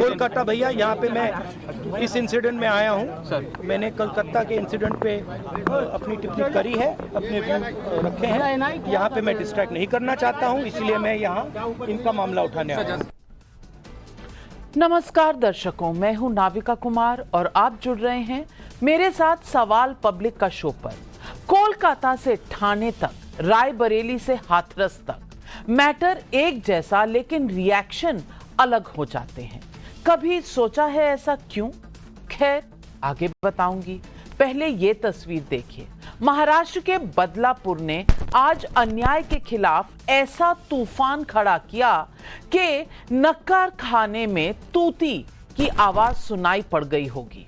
कोलकाता भैया, यहाँ पे मैं इस इंसिडेंट में आया हूँ। मैंने कलकत्ता के इंसिडेंट पे अपनी टिप्पणी करी है, अपने व्यू रखे हैं। यहाँ पे मैं डिस्ट्रैक्ट नहीं करना चाहता हूँ, इसलिए मैं यहाँ इनका मामला उठाने आया हूँ। नमस्कार दर्शकों, मैं हूं नाविका कुमार और आप जुड़ रहे हैं मेरे साथ सवाल पब्लिक का शो पर। कोलकाता से ठाणे तक, रायबरेली से हाथरस तक, मैटर एक जैसा लेकिन रिएक्शन अलग हो जाते हैं। कभी सोचा है ऐसा क्यों? खैर, आगे बताऊंगी। पहले ये तस्वीर देखिए। महाराष्ट्र के बदलापुर ने आज अन्याय के खिलाफ ऐसा तूफान खड़ा किया कि नक्कार खाने में तूती की आवाज सुनाई पड़ गई होगी।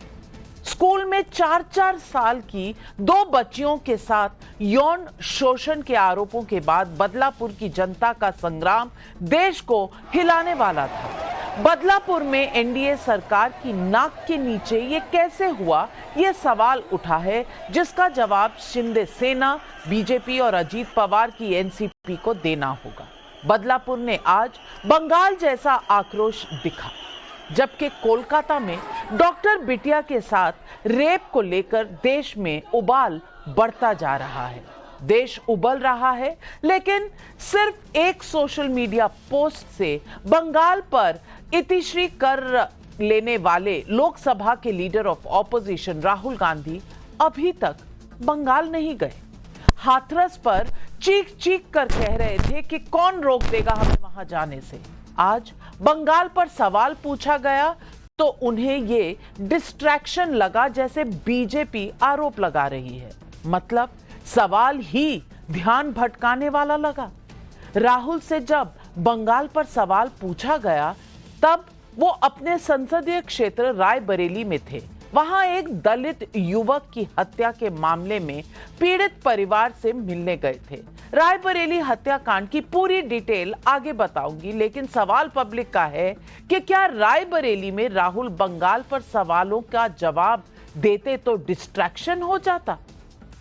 स्कूल में 4-4 साल की 2 बच्चियों के साथ यौन शोषण के आरोपों के बाद बदलापुर की जनता का संग्राम देश को हिलाने वाला था। बदलापुर में एनडीए सरकार की नाक के नीचे ये कैसे हुआ, ये सवाल उठा है, जिसका जवाब शिंदे सेना, बीजेपी और अजीत पवार की एनसीपी को देना होगा। बदलापुर ने आज बंगाल जैसा आक्रोश दिखा, जबकि कोलकाता में डॉक्टर बिटिया के साथ रेप को लेकर देश में उबाल बढ़ता जा रहा है। देश उबल रहा है, लेकिन सिर्फ एक सोशल मीडिया पोस्ट से बंगाल पर इतिश्री कर लेने वाले लोकसभा के leader of opposition Rahul Gandhi अभी तक बंगाल नहीं गए। हाथरस पर चीख चीख कर कह रहे थे कि कौन रोक देगा हमें वहां जाने से। आज बंगाल पर सवाल पूछा गया तो उन्हें ये डिस्ट्रैक्शन लगा, जैसे बीजेपी आरोप लगा रही है। मतलब सवाल ही ध्यान भटकाने वाला लगा। राहुल से जब बंगाल पर सवाल पूछा गया तब वो अपने संसदीय क्षेत्र रायबरेली में थे। वहां एक दलित युवक की हत्या के मामले में पीड़ित परिवार से मिलने गए थे। रायबरेली हत्याकांड की पूरी डिटेल आगे बताऊंगी, लेकिन सवाल पब्लिक का है कि क्या रायबरेली में राहुल बंगाल पर सवालों का जवाब देते तो डिस्ट्रैक्शन हो जाता।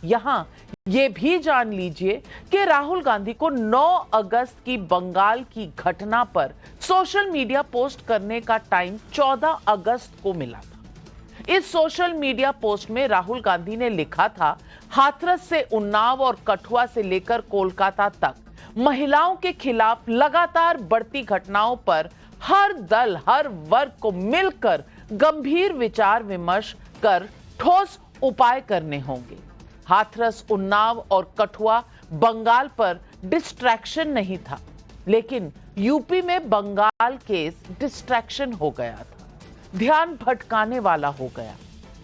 यहां ये भी जान लीजिए कि राहुल गांधी को 9 अगस्त की बंगाल की घटना पर सोशल मीडिया पोस्ट करने का टाइम 14 अगस्त को मिला था। इस सोशल मीडिया पोस्ट में राहुल गांधी ने लिखा था, हाथरस से उन्नाव और कठुआ से लेकर कोलकाता तक महिलाओं के खिलाफ लगातार बढ़ती घटनाओं पर हर दल, हर वर्ग को मिलकर गंभीर विचार विमर्श कर ठोस उपाय करने होंगे। हाथरस, उन्नाव और कठुआ बंगाल पर डिस्ट्रैक्शन नहीं था, लेकिन यूपी में बंगाल केस डिस्ट्रैक्शन हो गया था, ध्यान भटकाने वाला हो गया।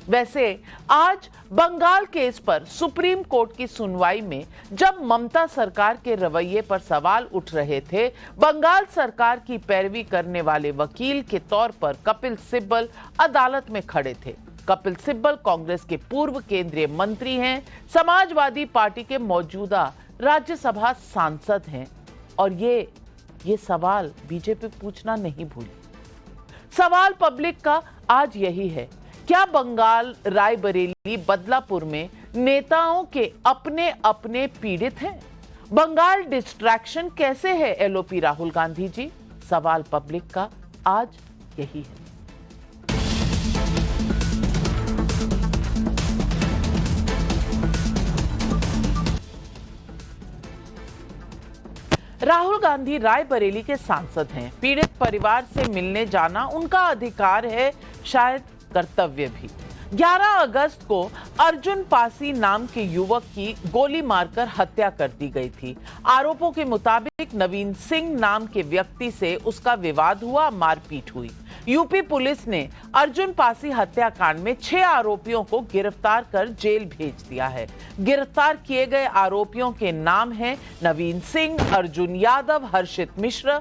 वैसे आज बंगाल केस पर सुप्रीम कोर्ट की सुनवाई में जब ममता सरकार के रवैये पर सवाल उठ रहे थे, बंगाल सरकार की पैरवी करने वाले वकील के तौर पर कपिल सिब्बल अदालत में खड़े थे। कपिल सिब्बल कांग्रेस के पूर्व केंद्रीय मंत्री हैं, समाजवादी पार्टी के मौजूदा राज्यसभा सांसद हैं और ये सवाल बीजेपी पूछना नहीं भूली। सवाल पब्लिक का आज यही है, क्या बंगाल, रायबरेली, बदलापुर में नेताओं के अपने अपने पीड़ित हैं? बंगाल डिस्ट्रैक्शन कैसे है एलओपी राहुल गांधी जी? सवाल पब्लिक का आज यही है। राहुल गांधी रायबरेली के सांसद हैं। पीड़ित परिवार से मिलने जाना उनका अधिकार है, शायद कर्तव्य भी। 11 अगस्त को अर्जुन पासी नाम के युवक की गोली मारकर हत्या कर दी गई थी। आरोपों के मुताबिक नवीन सिंह नाम के व्यक्ति से उसका विवाद हुआ, मारपीट हुई। यूपी पुलिस ने अर्जुन पासी हत्याकांड में 6 आरोपियों को गिरफ्तार कर जेल भेज दिया है। गिरफ्तार किए गए आरोपियों के नाम हैं नवीन सिंह, अर्जुन यादव, हर्षित मिश्र,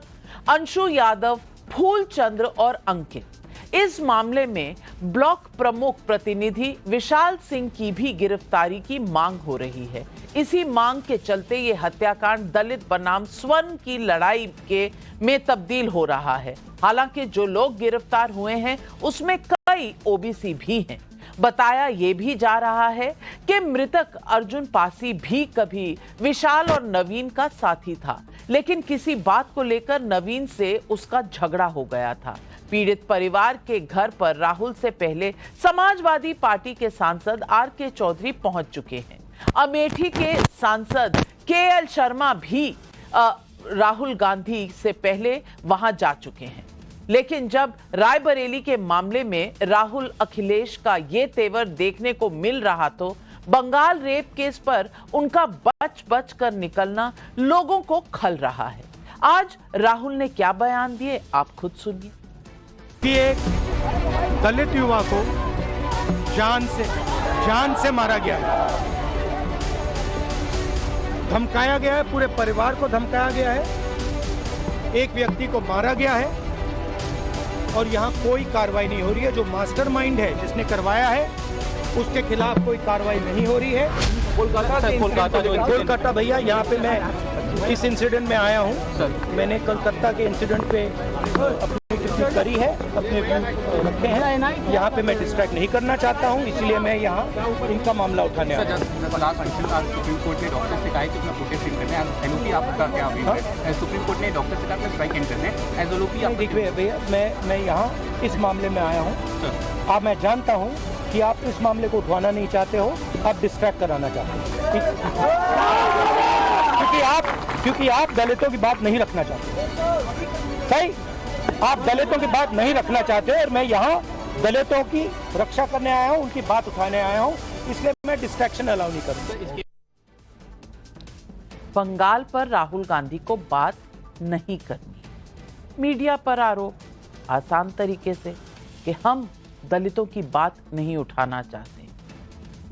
अंशु यादव, फूलचंद्र और अंकित। इस मामले में ब्लॉक प्रमुख प्रतिनिधि विशाल सिंह की भी गिरफ्तारी की मांग हो रही है। इसी मांग के चलते ये हत्याकांड दलित बनाम स्वर्ण की लड़ाई में तब्दील हो रहा है। हालांकि जो लोग गिरफ्तार हुए हैं उसमें कई ओबीसी भी हैं। बताया ये भी जा रहा है कि मृतक अर्जुन पासी भी कभी विशाल और नवीन का साथी था। लेकिन किसी बात को लेकर नवीन से उसका झगड़ा हो गया था। पीड़ित परिवार के घर पर राहुल से पहले समाजवादी पार्टी के सांसद आर.के. चौधरी पहुंच चुके हैं। अमेठी के सांसद के.एल. शर्मा भी राहुल गांधी से पहले वहां जा चुके हैं। लेकिन जब रायबरेली के मामले में राहुल अखिलेश का ये तेवर देखने को मिल रहा तो बंगाल रेप केस पर उनका बच कर निकलना लोगों को खल रहा है। आज राहुल ने क्या बयान दिए, आप खुद सुनिए। एक दलित युवा को जान से मारा गया है, धमकाया गया है, पूरे परिवार को धमकाया गया है, एक व्यक्ति को मारा गया है और यहाँ कोई कार्रवाई नहीं हो रही है। जो मास्टरमाइंड है, जिसने करवाया है, उसके खिलाफ कोई कार्रवाई नहीं हो रही है। कोलकाता भैया, यहाँ पे मैं इस इंसिडेंट में आया हूँ। मैंने कलकत्ता के इंसिडेंट पे अपनी टिप्पणी करी है, अपने व्यू रखे हैं। यहाँ पे मैं डिस्ट्रैक्ट नहीं करना चाहता हूँ, इसलिए मैं यहाँ इनका मामला उठाने आया हूँ। सुप्रीम कोर्ट ने डॉक्टर से कहा है कि अपना प्रोटेस्ट इन करना है, एलओपी आपका क्या है? सुप्रीम कोर्ट ने डॉक्टर से कहा कि स्ट्राइक इन करना है, एज एलओपी आप देखिए भैया, मैं यहाँ इस मामले में आया हूँ। अब मैं जानता हूँ कि आप इस मामले को उठवाना नहीं चाहते हो, आप डिस्ट्रैक्ट कराना चाहते हो, क्योंकि आप दलितों की बात नहीं रखना चाहते। सही, आप दलितों की बात नहीं रखना चाहते और मैं यहाँ दलितों की रक्षा करने आया हूँ, उनकी बात उठाने आया हूँ, इसलिए मैं डिस्ट्रैक्शन अलाउ नहीं करूँगा। बंगाल पर राहुल गांधी को बात नहीं करनी, मीडिया पर आरोप आसान तरीके से कि हम दलितों की बात नहीं उठाना चाहते।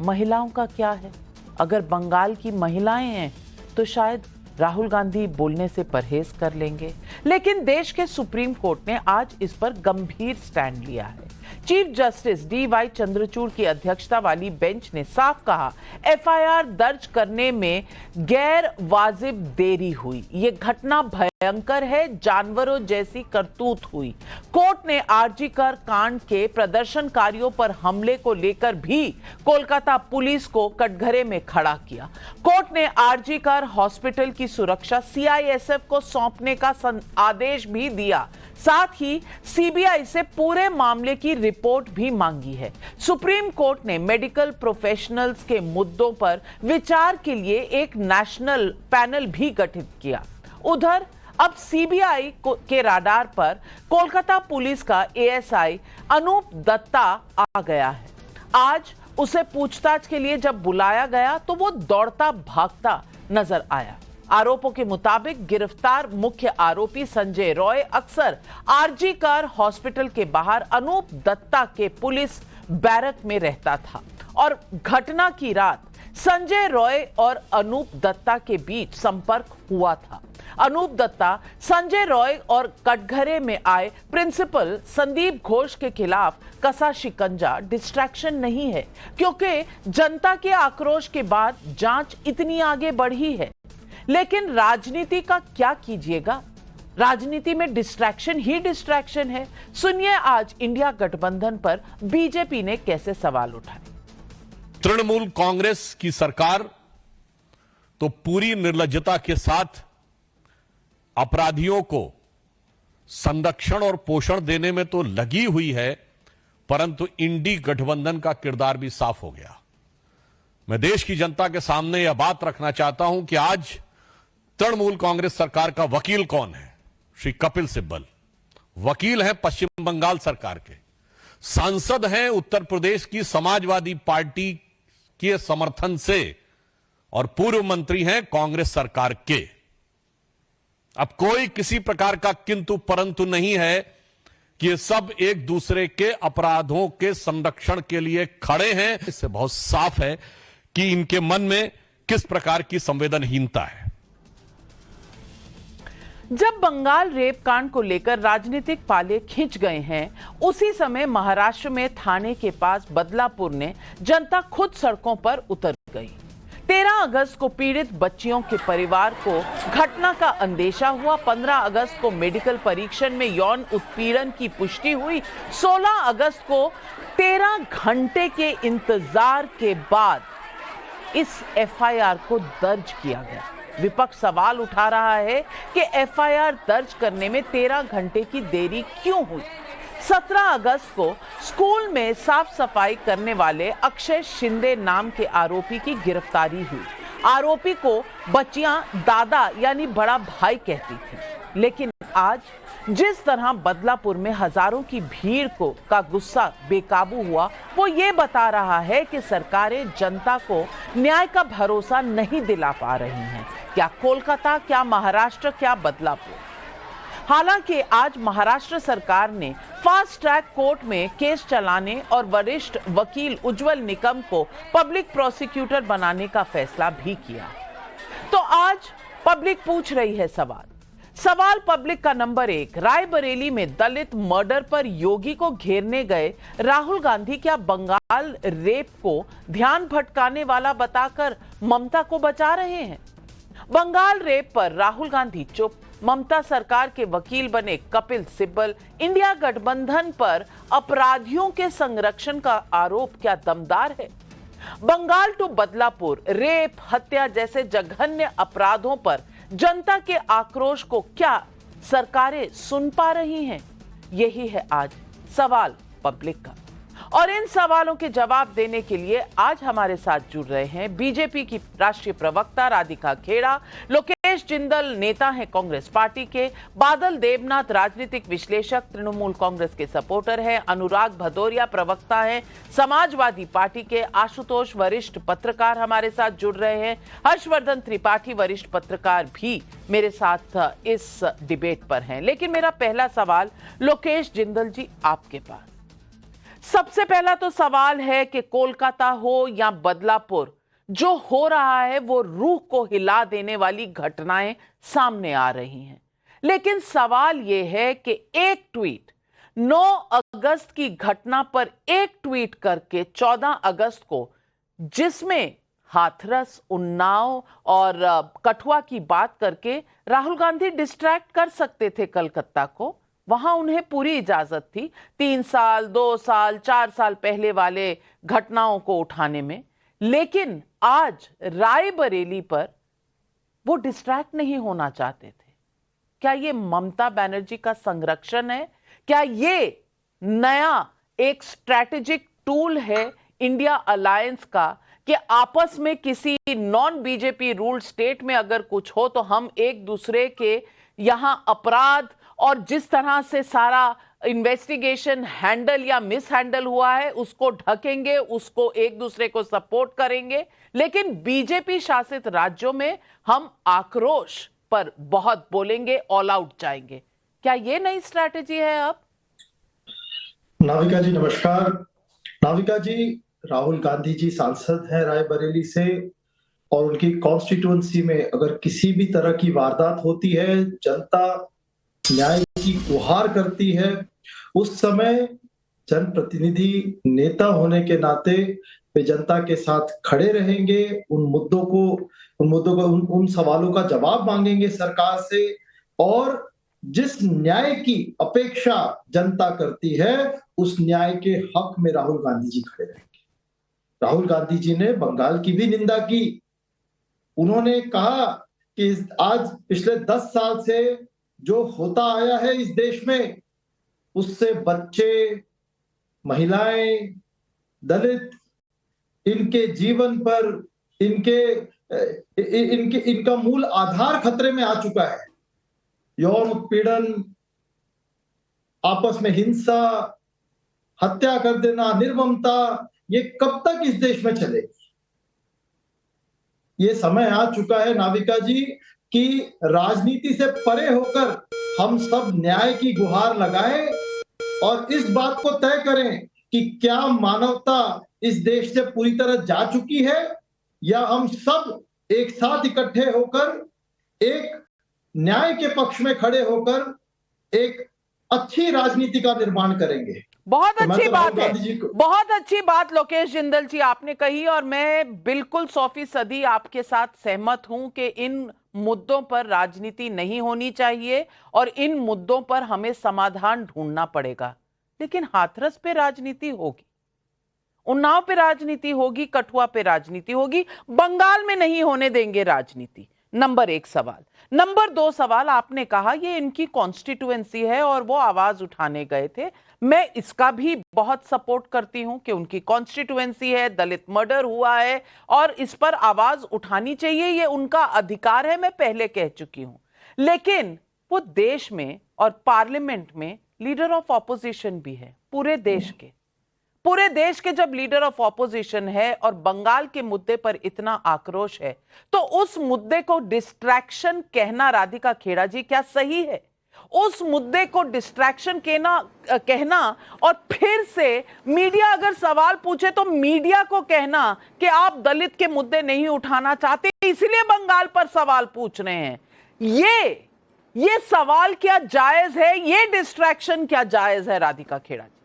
महिलाओं का क्या है? अगर बंगाल की महिलाएं हैं तो शायद राहुल गांधी बोलने से परहेज कर लेंगे, लेकिन देश के सुप्रीम कोर्ट ने आज इस पर गंभीर स्टैंड लिया है। Chief justice D.Y.. चंद्रचूड़ की अध्यक्षता वाली बेंच ने साफ कहा, एफआईआर दर्ज करने में गैर वाजिब देरी हुई। ये घटना भयंकर है, जानवरों जैसी करतूत हुई। कोर्ट ने आरजीकर कांड के प्रदर्शनकारियों पर हमले को लेकर भी कोलकाता पुलिस को कटघरे में खड़ा किया। कोर्ट ने आरजीकर हॉस्पिटल की सुरक्षा सीआईएसएफ को सौंपने का आदेश भी दिया। साथ ही सीबीआई से पूरे मामले की रिपोर्ट भी मांगी है। सुप्रीम कोर्ट ने मेडिकल प्रोफेशनल्स के मुद्दों पर विचार के लिए एक नेशनल पैनल भी गठित किया। उधर अब सीबीआई के राडार पर कोलकाता पुलिस का एएसआई अनूप दत्ता आ गया है। आज उसे पूछताछ के लिए जब बुलाया गया तो वो दौड़ता भागता नजर आया। आरोपों के मुताबिक गिरफ्तार मुख्य आरोपी संजय रॉय अक्सर आरजीकर हॉस्पिटल के बाहर अनूप दत्ता के पुलिस बैरक में रहता था और घटना की रात संजय रॉय और अनूप दत्ता के बीच संपर्क हुआ था। अनूप दत्ता संजय रॉय और कटघरे में आए प्रिंसिपल संदीप घोष के खिलाफ कसा शिकंजा डिस्ट्रैक्शन नहीं है, क्योंकि जनता के आक्रोश के बाद जांच इतनी आगे बढ़ी है। लेकिन राजनीति का क्या कीजिएगा, राजनीति में डिस्ट्रैक्शन ही डिस्ट्रैक्शन है। सुनिए आज इंडिया गठबंधन पर बीजेपी ने कैसे सवाल उठाए। तृणमूल कांग्रेस की सरकार तो पूरी निर्लज्जता के साथ अपराधियों को संरक्षण और पोषण देने में तो लगी हुई है, परंतु इंडी गठबंधन का किरदार भी साफ हो गया। मैं देश की जनता के सामने यह बात रखना चाहता हूं कि आज तृणमूल कांग्रेस सरकार का वकील कौन है? श्री कपिल सिब्बल वकील हैं पश्चिम बंगाल सरकार के, सांसद हैं उत्तर प्रदेश की समाजवादी पार्टी के समर्थन से और पूर्व मंत्री हैं कांग्रेस सरकार के। अब कोई किसी प्रकार का किंतु परंतु नहीं है कि ये सब एक दूसरे के अपराधों के संरक्षण के लिए खड़े हैं। इससे बहुत साफ है कि इनके मन में किस प्रकार की संवेदनहीनता है। जब बंगाल रेप कांड को लेकर राजनीतिक पाले खिंच गए हैं, उसी समय महाराष्ट्र में थाने के पास बदलापुर ने जनता खुद सड़कों पर उतर गई। 13 अगस्त को पीड़ित बच्चियों के परिवार को घटना का अंदेशा हुआ। 15 अगस्त को मेडिकल परीक्षण में यौन उत्पीड़न की पुष्टि हुई। 16 अगस्त को 13 घंटे के इंतजार के बाद इस एफआईआर को दर्ज किया गया। विपक्ष सवाल उठा रहा है कि एफआईआर दर्ज करने में 13 घंटे की देरी क्यों हुई। 17 अगस्त को स्कूल में साफ सफाई करने वाले अक्षय शिंदे नाम के आरोपी की गिरफ्तारी हुई। आरोपी को बच्चियां दादा यानी बड़ा भाई कहती थी। लेकिन आज जिस तरह बदलापुर में हजारों की भीड़ का गुस्सा बेकाबू हुआ, वो ये बता रहा है कि सरकारें जनता को न्याय का भरोसा नहीं दिला पा रही हैं। क्या कोलकाता, क्या महाराष्ट्र, क्या बदलापुर। हालांकि आज महाराष्ट्र सरकार ने फास्ट ट्रैक कोर्ट में केस चलाने और वरिष्ठ वकील उज्जवल निकम को पब्लिक प्रोसिक्यूटर बनाने का फैसला भी किया। तो आज पब्लिक पूछ रही है सवाल पब्लिक का नंबर 1, रायबरेली में दलित मर्डर पर योगी को घेरने गए राहुल गांधी क्या बंगाल रेप को ध्यान भटकाने वाला बताकर ममता को बचा रहे हैं? बंगाल रेप पर राहुल गांधी चुप, ममता सरकार के वकील बने कपिल सिब्बल। इंडिया गठबंधन पर अपराधियों के संरक्षण का आरोप क्या दमदार है? बंगाल टू बदलापुर, रेप, हत्या जैसे जघन्य अपराधों पर जनता के आक्रोश को क्या सरकारें सुन पा रही हैं? यही है आज सवाल पब्लिक का। और इन सवालों के जवाब देने के लिए आज हमारे साथ जुड़ रहे हैं बीजेपी की राष्ट्रीय प्रवक्ता राधिका खेड़ा, लोकेश जिंदल नेता हैं कांग्रेस पार्टी के, बादल देवनाथ राजनीतिक विश्लेषक तृणमूल कांग्रेस के सपोर्टर हैं, अनुराग भदौरिया प्रवक्ता हैं समाजवादी पार्टी के, आशुतोष वरिष्ठ पत्रकार हमारे साथ जुड़ रहे हैं, हर्षवर्धन त्रिपाठी वरिष्ठ पत्रकार भी मेरे साथ इस डिबेट पर हैं। लेकिन मेरा पहला सवाल लोकेश जिंदल जी आपके पास। सबसे पहला तो सवाल है कि कोलकाता हो या बदलापुर, जो हो रहा है वो रूह को हिला देने वाली घटनाएं सामने आ रही हैं। लेकिन सवाल यह है कि एक ट्वीट 9 अगस्त की घटना पर एक ट्वीट करके 14 अगस्त को, जिसमें हाथरस, उन्नाव और कठुआ की बात करके राहुल गांधी डिस्ट्रैक्ट कर सकते थे कलकत्ता को, वहां उन्हें पूरी इजाजत थी 3 साल, 2 साल, 4 साल पहले वाले घटनाओं को उठाने में। लेकिन आज रायबरेली पर वो डिस्ट्रैक्ट नहीं होना चाहते थे। क्या ये ममता बनर्जी का संरक्षण है? क्या ये नया एक स्ट्रैटेजिक टूल है इंडिया अलायंस का कि आपस में किसी नॉन बीजेपी रूल स्टेट में अगर कुछ हो तो हम एक दूसरे के यहां अपराध और जिस तरह से सारा इन्वेस्टिगेशन हैंडल या मिस हैंडल हुआ है उसको ढकेंगे, उसको एक दूसरे को सपोर्ट करेंगे। लेकिन बीजेपी शासित राज्यों में हम आक्रोश पर बहुत बोलेंगे, ऑल आउट जाएंगे। क्या ये नई स्ट्रैटेजी है अब? नाविका जी नमस्कार। नाविका जी, राहुल गांधी जी सांसद हैं रायबरेली से, और उनकी कॉन्स्टिट्यूएंसी में अगर किसी भी तरह की वारदात होती है, जनता न्याय की गुहार करती है, उस समय जनप्रतिनिधि नेता होने के नाते वे जनता के साथ खड़े रहेंगे, उन सवालों का जवाब मांगेंगे सरकार से, और जिस न्याय की अपेक्षा जनता करती है उस न्याय के हक में राहुल गांधी जी खड़े रहेंगे। राहुल गांधी जी ने बंगाल की भी निंदा की। उन्होंने कहा कि आज पिछले 10 साल से जो होता आया है इस देश में, उससे बच्चे, महिलाएं, दलित, इनके जीवन पर इनका मूल आधार खतरे में आ चुका है। यौन उत्पीड़न, आपस में हिंसा, हत्या कर देना, निर्ममता, ये कब तक इस देश में चलेगी? ये समय आ चुका है नाविका जी कि राजनीति से परे होकर हम सब न्याय की गुहार लगाएं और इस बात को तय करें कि क्या मानवता इस देश से पूरी तरह जा चुकी है, या हम सब एक साथ इकट्ठे होकर एक न्याय के पक्ष में खड़े होकर एक अच्छी राजनीति का निर्माण करेंगे। बहुत अच्छी बात है, बहुत अच्छी बात लोकेश जिंदल जी आपने कही, और मैं बिल्कुल 100% आपके साथ सहमत हूं कि इन मुद्दों पर राजनीति नहीं होनी चाहिए और इन मुद्दों पर हमें समाधान ढूंढना पड़ेगा। लेकिन हाथरस पे राजनीति होगी, उन्नाव पे राजनीति होगी, कठुआ पे राजनीति होगी, बंगाल में नहीं होने देंगे राजनीति। नंबर 1 सवाल। नंबर 2 सवाल, आपने कहा ये इनकी कॉन्स्टिट्यूएंसी है और वो आवाज उठाने गए थे। मैं इसका भी बहुत सपोर्ट करती हूं कि उनकी कॉन्स्टिट्यूएंसी है, दलित मर्डर हुआ है और इस पर आवाज उठानी चाहिए, ये उनका अधिकार है, मैं पहले कह चुकी हूं। लेकिन वो देश में और पार्लियामेंट में लीडर ऑफ ऑपोजिशन भी है, पूरे देश के जब लीडर ऑफ ऑपोजिशन है और बंगाल के मुद्दे पर इतना आक्रोश है, तो उस मुद्दे को डिस्ट्रैक्शन कहना, राधिका खेड़ा जी, क्या सही है? उस मुद्दे को डिस्ट्रैक्शन कहना और फिर से मीडिया अगर सवाल पूछे तो मीडिया को कहना कि आप दलित के मुद्दे नहीं उठाना चाहते, इसलिए बंगाल पर सवाल पूछ रहे हैं। ये सवाल क्या जायज है? ये डिस्ट्रैक्शन क्या जायज है? राधिका खेड़ा जी।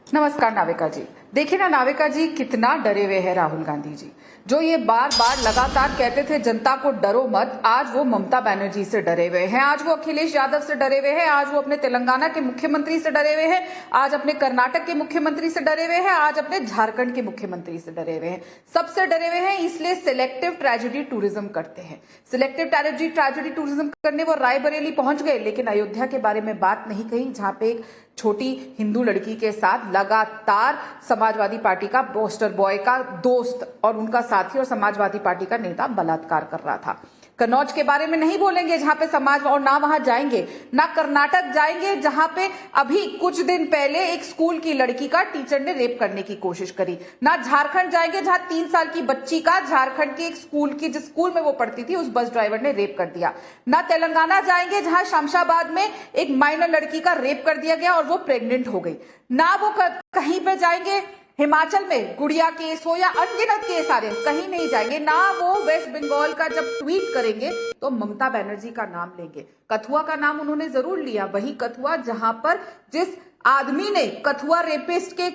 नमस्कार नाविका जी। देखिए ना नाविका जी, कितना डरे हुए हैं राहुल गांधी जी, जो ये बार बार लगातार कहते थे जनता को डरो मत। आज वो ममता बनर्जी से डरे हुए हैं, आज वो अखिलेश यादव से डरे हुए हैं, आज वो अपने तेलंगाना के मुख्यमंत्री से डरे हुए हैं, आज अपने कर्नाटक के मुख्यमंत्री से डरे हुए हैं, आज अपने झारखंड के मुख्यमंत्री से डरे हुए हैं। सबसे डरे हुए हैं, इसलिए सिलेक्टिव ट्रेजेडी टूरिज्म करते हैं। सिलेक्टिव ट्रेजेडी टूरिज्म करने वो रायबरेली पहुंच गए, लेकिन अयोध्या के बारे में बात नहीं कही, जहां पे एक छोटी हिंदू लड़की के साथ लगातार समाजवादी पार्टी का पोस्टर बॉय का दोस्त और उनका साथी और समाजवादी पार्टी का नेता बलात्कार कर रहा था। कन्नौज के बारे में नहीं बोलेंगे, जहां पे समाज, और ना वहां जाएंगे, ना कर्नाटक जाएंगे, जहां पे अभी कुछ दिन पहले एक स्कूल की लड़की का टीचर ने रेप करने की कोशिश करी, ना झारखंड जाएंगे, जहां 3 साल की बच्ची का झारखंड के एक स्कूल की, जिस स्कूल में वो पढ़ती थी, उस बस ड्राइवर ने रेप कर दिया, ना तेलंगाना जाएंगे, जहां शमशाबाद में एक माइनर लड़की का रेप कर दिया गया और वो प्रेग्नेंट हो गई, ना वो कहीं पे जाएंगे हिमाचल में गुड़िया केस हो या अनगिनत केस आ रहे, कहीं नहीं जाएंगे, ना वो वेस्ट बंगाल का जब ट्वीट करेंगे तो ममता बनर्जी का नाम लेंगे। कथुआ का नाम उन्होंने जरूर लिया, वही कथुआ जहां पर जिस आदमी ने कथुआ रेपिस्ट के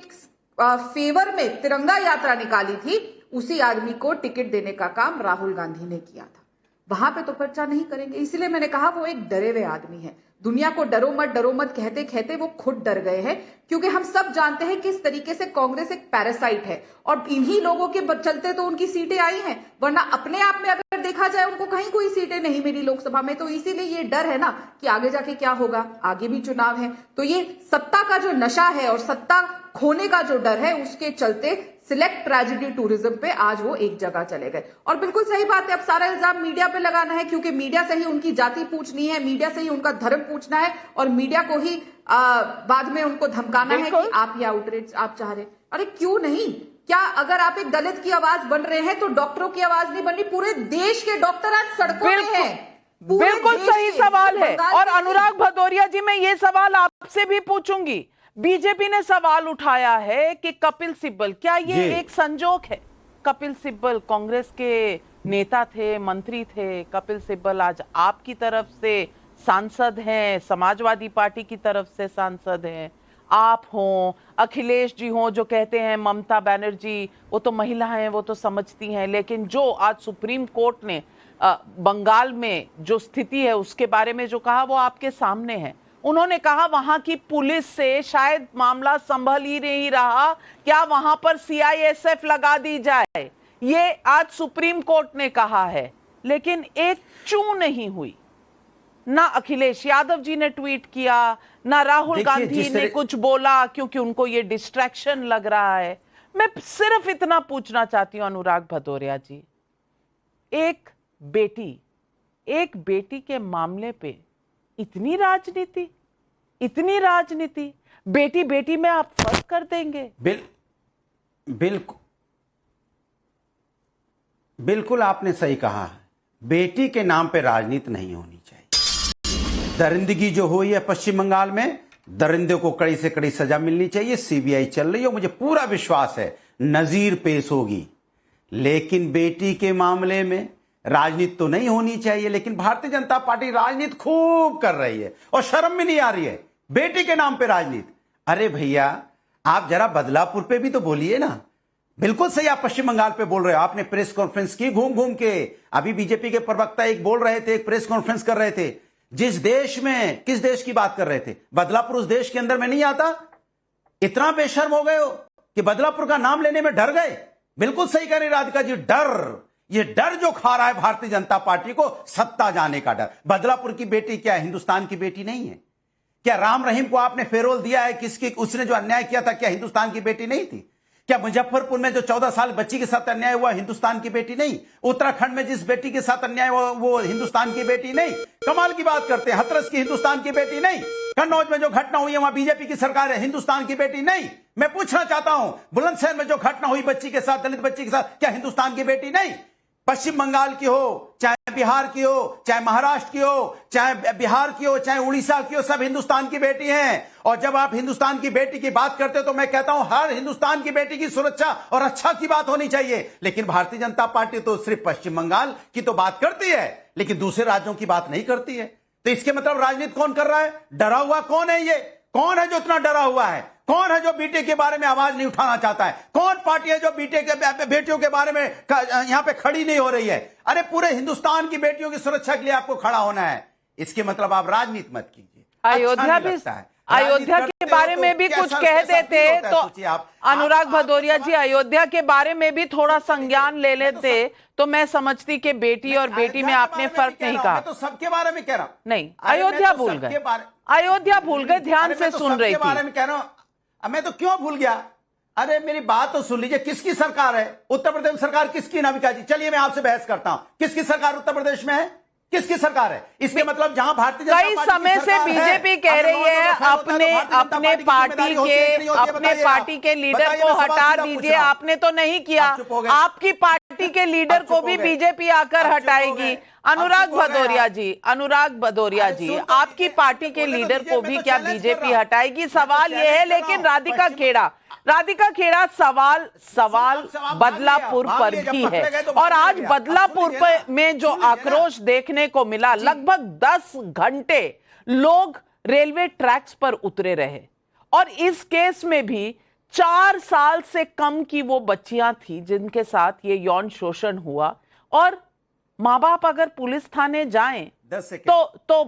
फेवर में तिरंगा यात्रा निकाली थी, उसी आदमी को टिकट देने का काम राहुल गांधी ने किया था। वहां पे तो चर्चा नहीं करेंगे, इसलिए मैंने कहा वो एक डरे हुए आदमी है। दुनिया को डरो मत कहते कहते वो खुद डर गए हैं, क्योंकि हम सब जानते हैं किस तरीके से कांग्रेस एक पैरासाइट है और इन्हीं लोगों के चलते तो उनकी सीटें आई हैं, वरना अपने आप में अगर देखा जाए उनको कहीं कोई सीटें नहीं मिली लोकसभा में। तो इसीलिए ये डर है ना कि आगे जाके क्या होगा, आगे भी चुनाव है, तो ये सत्ता का जो नशा है और सत्ता खोने का जो डर है, उसके चलते सिलेक्ट ट्रेजेडी टूरिज्म पे आज वो एक जगह चले गए। और बिल्कुल सही बात है, अब सारा इल्जाम मीडिया पे लगाना है, क्योंकि मीडिया से ही उनकी जाति पूछनी है, मीडिया से ही उनका धर्म पूछना है और मीडिया को ही बाद में उनको धमकाना है कि आप ये आउटरीच आप चाह रहे। अरे क्यों नहीं? क्या अगर आप एक दलित की आवाज बन रहे हैं तो डॉक्टरों की आवाज नहीं बन रही? पूरे देश के डॉक्टर आज सड़कों में हैं। बिल्कुल सही सवाल है। और अनुराग भदौरिया जी, मैं ये सवाल आपसे भी पूछूंगी। बीजेपी ने सवाल उठाया है कि कपिल सिब्बल, क्या ये एक संजोग है? कपिल सिब्बल कांग्रेस के नेता थे, मंत्री थे। कपिल सिब्बल आज आपकी तरफ से सांसद हैं, समाजवादी पार्टी की तरफ से सांसद हैं। आप हों, अखिलेश जी हों, जो कहते हैं ममता बनर्जी वो तो महिला हैं, वो तो समझती हैं, लेकिन जो आज सुप्रीम कोर्ट ने बंगाल में जो स्थिति है उसके बारे में जो कहा वो आपके सामने है। उन्होंने कहा वहां की पुलिस से शायद मामला संभल ही नहीं रहा, क्या वहां पर सीआईएसएफ लगा दी जाए, ये आज सुप्रीम कोर्ट ने कहा है। लेकिन एक चूं नहीं हुई, ना अखिलेश यादव जी ने ट्वीट किया, ना राहुल गांधी ने कुछ बोला, क्योंकि उनको ये डिस्ट्रैक्शन लग रहा है। मैं सिर्फ इतना पूछना चाहती हूं अनुराग भदौरिया जी, एक बेटी के मामले पे इतनी राजनीति, बेटी में आप फर्क कर देंगे? बिल्कुल आपने सही कहा है, बेटी के नाम पे राजनीति नहीं होनी चाहिए। दरिंदगी जो हुई है पश्चिम बंगाल में, दरिंदे को कड़ी से कड़ी सजा मिलनी चाहिए। सीबीआई चल रही है, मुझे पूरा विश्वास है नजीर पेश होगी, लेकिन बेटी के मामले में राजनीति तो नहीं होनी चाहिए। लेकिन भारतीय जनता पार्टी राजनीति खूब कर रही है और शर्म भी नहीं आ रही है बेटी के नाम पे राजनीति। अरे भैया, आप जरा बदलापुर पे भी तो बोलिए ना। बिल्कुल सही, आप पश्चिम बंगाल पे बोल रहे हो, आपने प्रेस कॉन्फ्रेंस की घूम घूम के। अभी बीजेपी के प्रवक्ता एक बोल रहे थे, एक प्रेस कॉन्फ्रेंस कर रहे थे, जिस देश में, किस देश की बात कर रहे थे? बदलापुर उस देश के अंदर में नहीं आता। इतना बेशर्म हो गए हो कि बदलापुर का नाम लेने में डर गए। बिल्कुल सही कह रही राधिका जी। ये डर जो खा रहा है भारतीय जनता पार्टी को, सत्ता जाने का डर। बदलापुर की बेटी क्या हिंदुस्तान की बेटी नहीं है? क्या राम रहीम को आपने फेरोल दिया है? किसकी, उसने जो अन्याय किया था क्या हिंदुस्तान की बेटी नहीं थी? क्या मुजफ्फरपुर में जो 14 साल बच्ची के साथ अन्याय हुआ हिंदुस्तान की बेटी नहीं? उत्तराखंड में जिस बेटी के साथ अन्याय हुआ वो हिंदुस्तान की बेटी नहीं? कमाल की बात करते हैं, हाथरस की हिंदुस्तान की बेटी नहीं? कन्नौज में जो घटना हुई है वहां बीजेपी की सरकार है, हिंदुस्तान की बेटी नहीं? मैं पूछना चाहता हूं, बुलंदशहर में जो घटना हुई बच्ची के साथ, दलित बच्ची के साथ, क्या हिंदुस्तान की बेटी नहीं? पश्चिम बंगाल की हो, चाहे बिहार की हो, चाहे महाराष्ट्र की हो, चाहे बिहार की हो, चाहे उड़ीसा की हो, सब हिंदुस्तान की बेटी हैं। और जब आप हिंदुस्तान की बेटी की बात करते हो तो मैं कहता हूं हर हिंदुस्तान की बेटी की सुरक्षा और अच्छा की बात होनी चाहिए। लेकिन भारतीय जनता पार्टी तो सिर्फ पश्चिम बंगाल की तो बात करती है, लेकिन दूसरे राज्यों की बात नहीं करती है। तो इसके मतलब राजनीति कौन कर रहा है? डरा हुआ कौन है? ये कौन है जो इतना डरा हुआ है? कौन है जो बीटे के बारे में आवाज नहीं उठाना चाहता है? कौन पार्टी है जो बेटियों के बारे में यहां पे खड़ी नहीं हो रही है? अरे पूरे हिंदुस्तान की बेटियों की सुरक्षा के लिए आपको खड़ा होना है। इसके मतलब आप राजनीति मत कीजिए। अयोध्या भी, अयोध्या के बारे में भी कुछ कह देते तो अनुराग भदौरिया जी, अयोध्या के बारे में भी थोड़ा संज्ञान ले लेते तो मैं समझती कि बेटी और बेटी में आपने फर्क नहीं कहा। मैं तो सबके बारे में कह रहा हूं। नहीं, अयोध्या भूल गए, अयोध्या भूल गए, ध्यान से सुन रही थी। बारे में कह रहा हूं, मैं तो क्यों भूल गया? अरे मेरी बात तो सुन लीजिए। किसकी सरकार है उत्तर प्रदेश में? सरकार किसकी नाविका जी? चलिए मैं आपसे बहस करता हूं, किसकी सरकार उत्तर प्रदेश में है? किसकी सरकार है? इसके मतलब जहां भारतीय जनता कई समय से बीजेपी कह रही है अपने पार्टी के लीडर को हटा दीजिए, आपने तो नहीं किया। आपकी पार्टी के लीडर को भी बीजेपी आकर हटाएगी। अनुराग भदौरिया जी, आपकी पार्टी के लीडर को भी क्या बीजेपी हटाएगी? सवाल यह है। लेकिन राधिका खेड़ा, सवाल बदलापुर पर भी है। और आज बदलापुर में जो आक्रोश देखने को मिला, लगभग 10 घंटे लोग रेलवे ट्रैक्स पर उतरे रहे। और इस केस में भी 4 साल से कम की वो बच्चियां थी जिनके साथ ये यौन शोषण हुआ। और माँ बाप अगर पुलिस थाने जाएं तो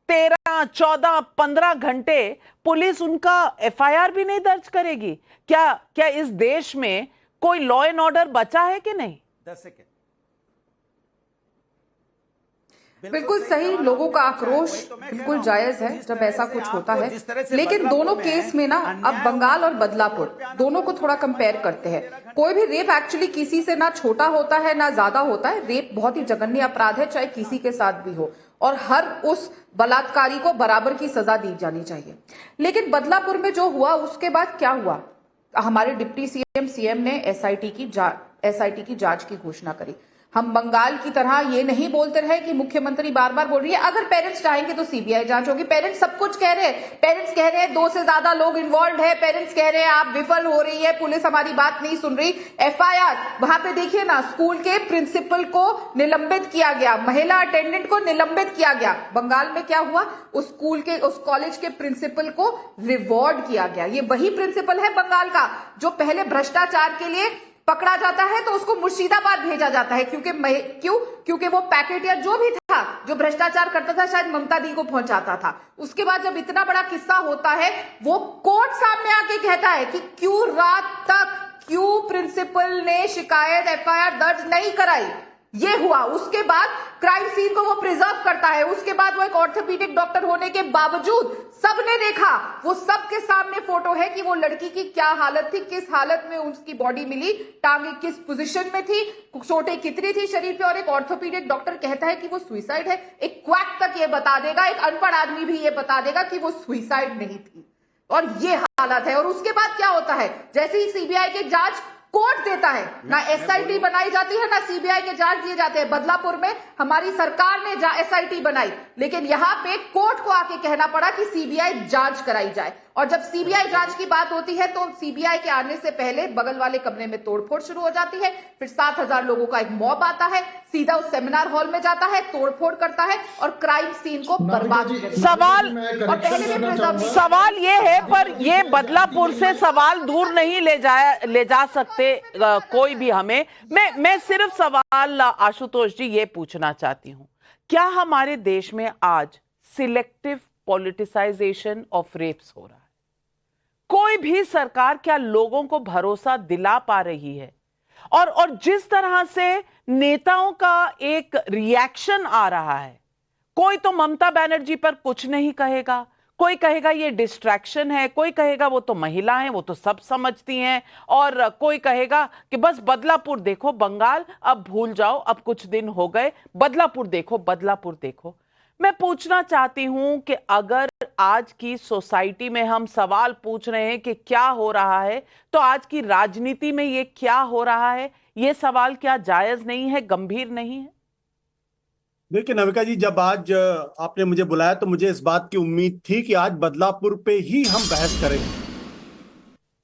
13, 14, 15 घंटे पुलिस उनका एफआईआर भी नहीं दर्ज करेगी। क्या इस देश में कोई लॉ एंड ऑर्डर बचा है कि नहीं? 10 सेकेंड। बिल्कुल सही, लोगों का आक्रोश बिल्कुल जायज है जब ऐसा कुछ होता है। लेकिन दोनों केस में ना, अब बंगाल और बदलापुर दोनों को थोड़ा कंपेयर करते हैं। कोई भी रेप एक्चुअली किसी से ना छोटा होता है ना ज्यादा होता है। रेप बहुत ही जघन्य अपराध है, चाहे किसी के साथ भी हो, और हर उस बलात्कारी को बराबर की सजा दी जानी चाहिए। लेकिन बदलापुर में जो हुआ उसके बाद क्या हुआ? हमारे डिप्टी सीएम ने एसआईटी की जांच की घोषणा करी। हम बंगाल की तरह ये नहीं बोलते रहे कि मुख्यमंत्री बार बार बोल रही है अगर पेरेंट्स चाहेंगे तो सीबीआई जांच होगी। पेरेंट्स सब कुछ कह रहे हैं, पेरेंट्स कह रहे हैं 2 से ज्यादा लोग इन्वॉल्व है, पेरेंट्स कह रहे हैं आप विफल हो रही है, पुलिस हमारी बात नहीं सुन रही। एफआईआर वहां पे देखिए ना, स्कूल के प्रिंसिपल को निलंबित किया गया, महिला अटेंडेंट को निलंबित किया गया। बंगाल में क्या हुआ? उस कॉलेज के प्रिंसिपल को रिवॉर्ड किया गया। ये वही प्रिंसिपल है बंगाल का जो पहले भ्रष्टाचार के लिए पकड़ा जाता है तो उसको मुर्शिदाबाद भेजा जाता है। क्योंकि वो पैकेट या जो भी था जो भ्रष्टाचार करता था शायद ममता दी को पहुंचाता था। उसके बाद जब इतना बड़ा किस्सा होता है, वो कोर्ट सामने आके कहता है कि क्यों प्रिंसिपल ने शिकायत एफआईआर दर्ज नहीं कराई। ये हुआ। उसके बाद क्राइम सीन को वो प्रिजर्व करता है। उसके बाद वो एक ऑर्थोपेडिक डॉक्टर होने के बावजूद सबने देखा, वो सबके सामने फोटो है कि वो लड़की की क्या हालत थी, किस हालत में उसकी बॉडी मिली, टांगे किस पोजीशन में थी, चोटें कितनी थी शरीर पे। और एक ऑर्थोपेडिक डॉक्टर कहता है कि वो सुइसाइड है। एक क्वैक तक ये बता देगा, एक अनपढ़ आदमी भी ये बता देगा कि वो सुइसाइड नहीं थी। और ये हालत है। और उसके बाद क्या होता है? जैसे ही सीबीआई की जांच कोर्ट देता है, ना एसआईटी बनाई जाती है ना सीबीआई के जांच दिए जाते हैं। बदलापुर में हमारी सरकार ने एसआईटी बनाई, लेकिन यहां पे कोर्ट को आके कहना पड़ा कि सीबीआई जांच कराई जाए। और जब सीबीआई जांच की बात होती है तो सीबीआई के आने से पहले बगल वाले कमरे में तोड़फोड़ शुरू हो जाती है। फिर 7000 लोगों का एक मॉब आता है, सीधा उस सेमिनार हॉल में जाता है, तोड़फोड़ करता है और क्राइम सीन को बर्बाद कर देता है। सवाल ये है, पर ये बदलापुर से सवाल दूर नहीं ले जा सकते कोई भी हमें। मैं सिर्फ सवाल आशुतोष जी ये पूछना चाहती हूं, क्या हमारे देश में आज सिलेक्टिव पॉलिटिसाइजेशन ऑफ रेप्स हो रहा है? कोई भी सरकार क्या लोगों को भरोसा दिला पा रही है? और जिस तरह से नेताओं का एक रिएक्शन आ रहा है, कोई तो ममता बनर्जी पर कुछ नहीं कहेगा, कोई कहेगा ये डिस्ट्रैक्शन है, कोई कहेगा वो तो महिला हैं, वो तो सब समझती हैं, और कोई कहेगा कि बस बदलापुर देखो, बंगाल अब भूल जाओ, अब कुछ दिन हो गए, बदलापुर देखो, बदलापुर देखो। मैं पूछना चाहती हूं कि अगर आज की सोसाइटी में हम सवाल पूछ रहे हैं कि क्या हो रहा है, तो आज की राजनीति में ये क्या हो रहा है, ये सवाल क्या जायज नहीं है, गंभीर नहीं है? देखिए नविका जी, जब आज आपने मुझे बुलाया तो मुझे इस बात की उम्मीद थी कि आज बदलापुर पे ही हम बहस करेंगे,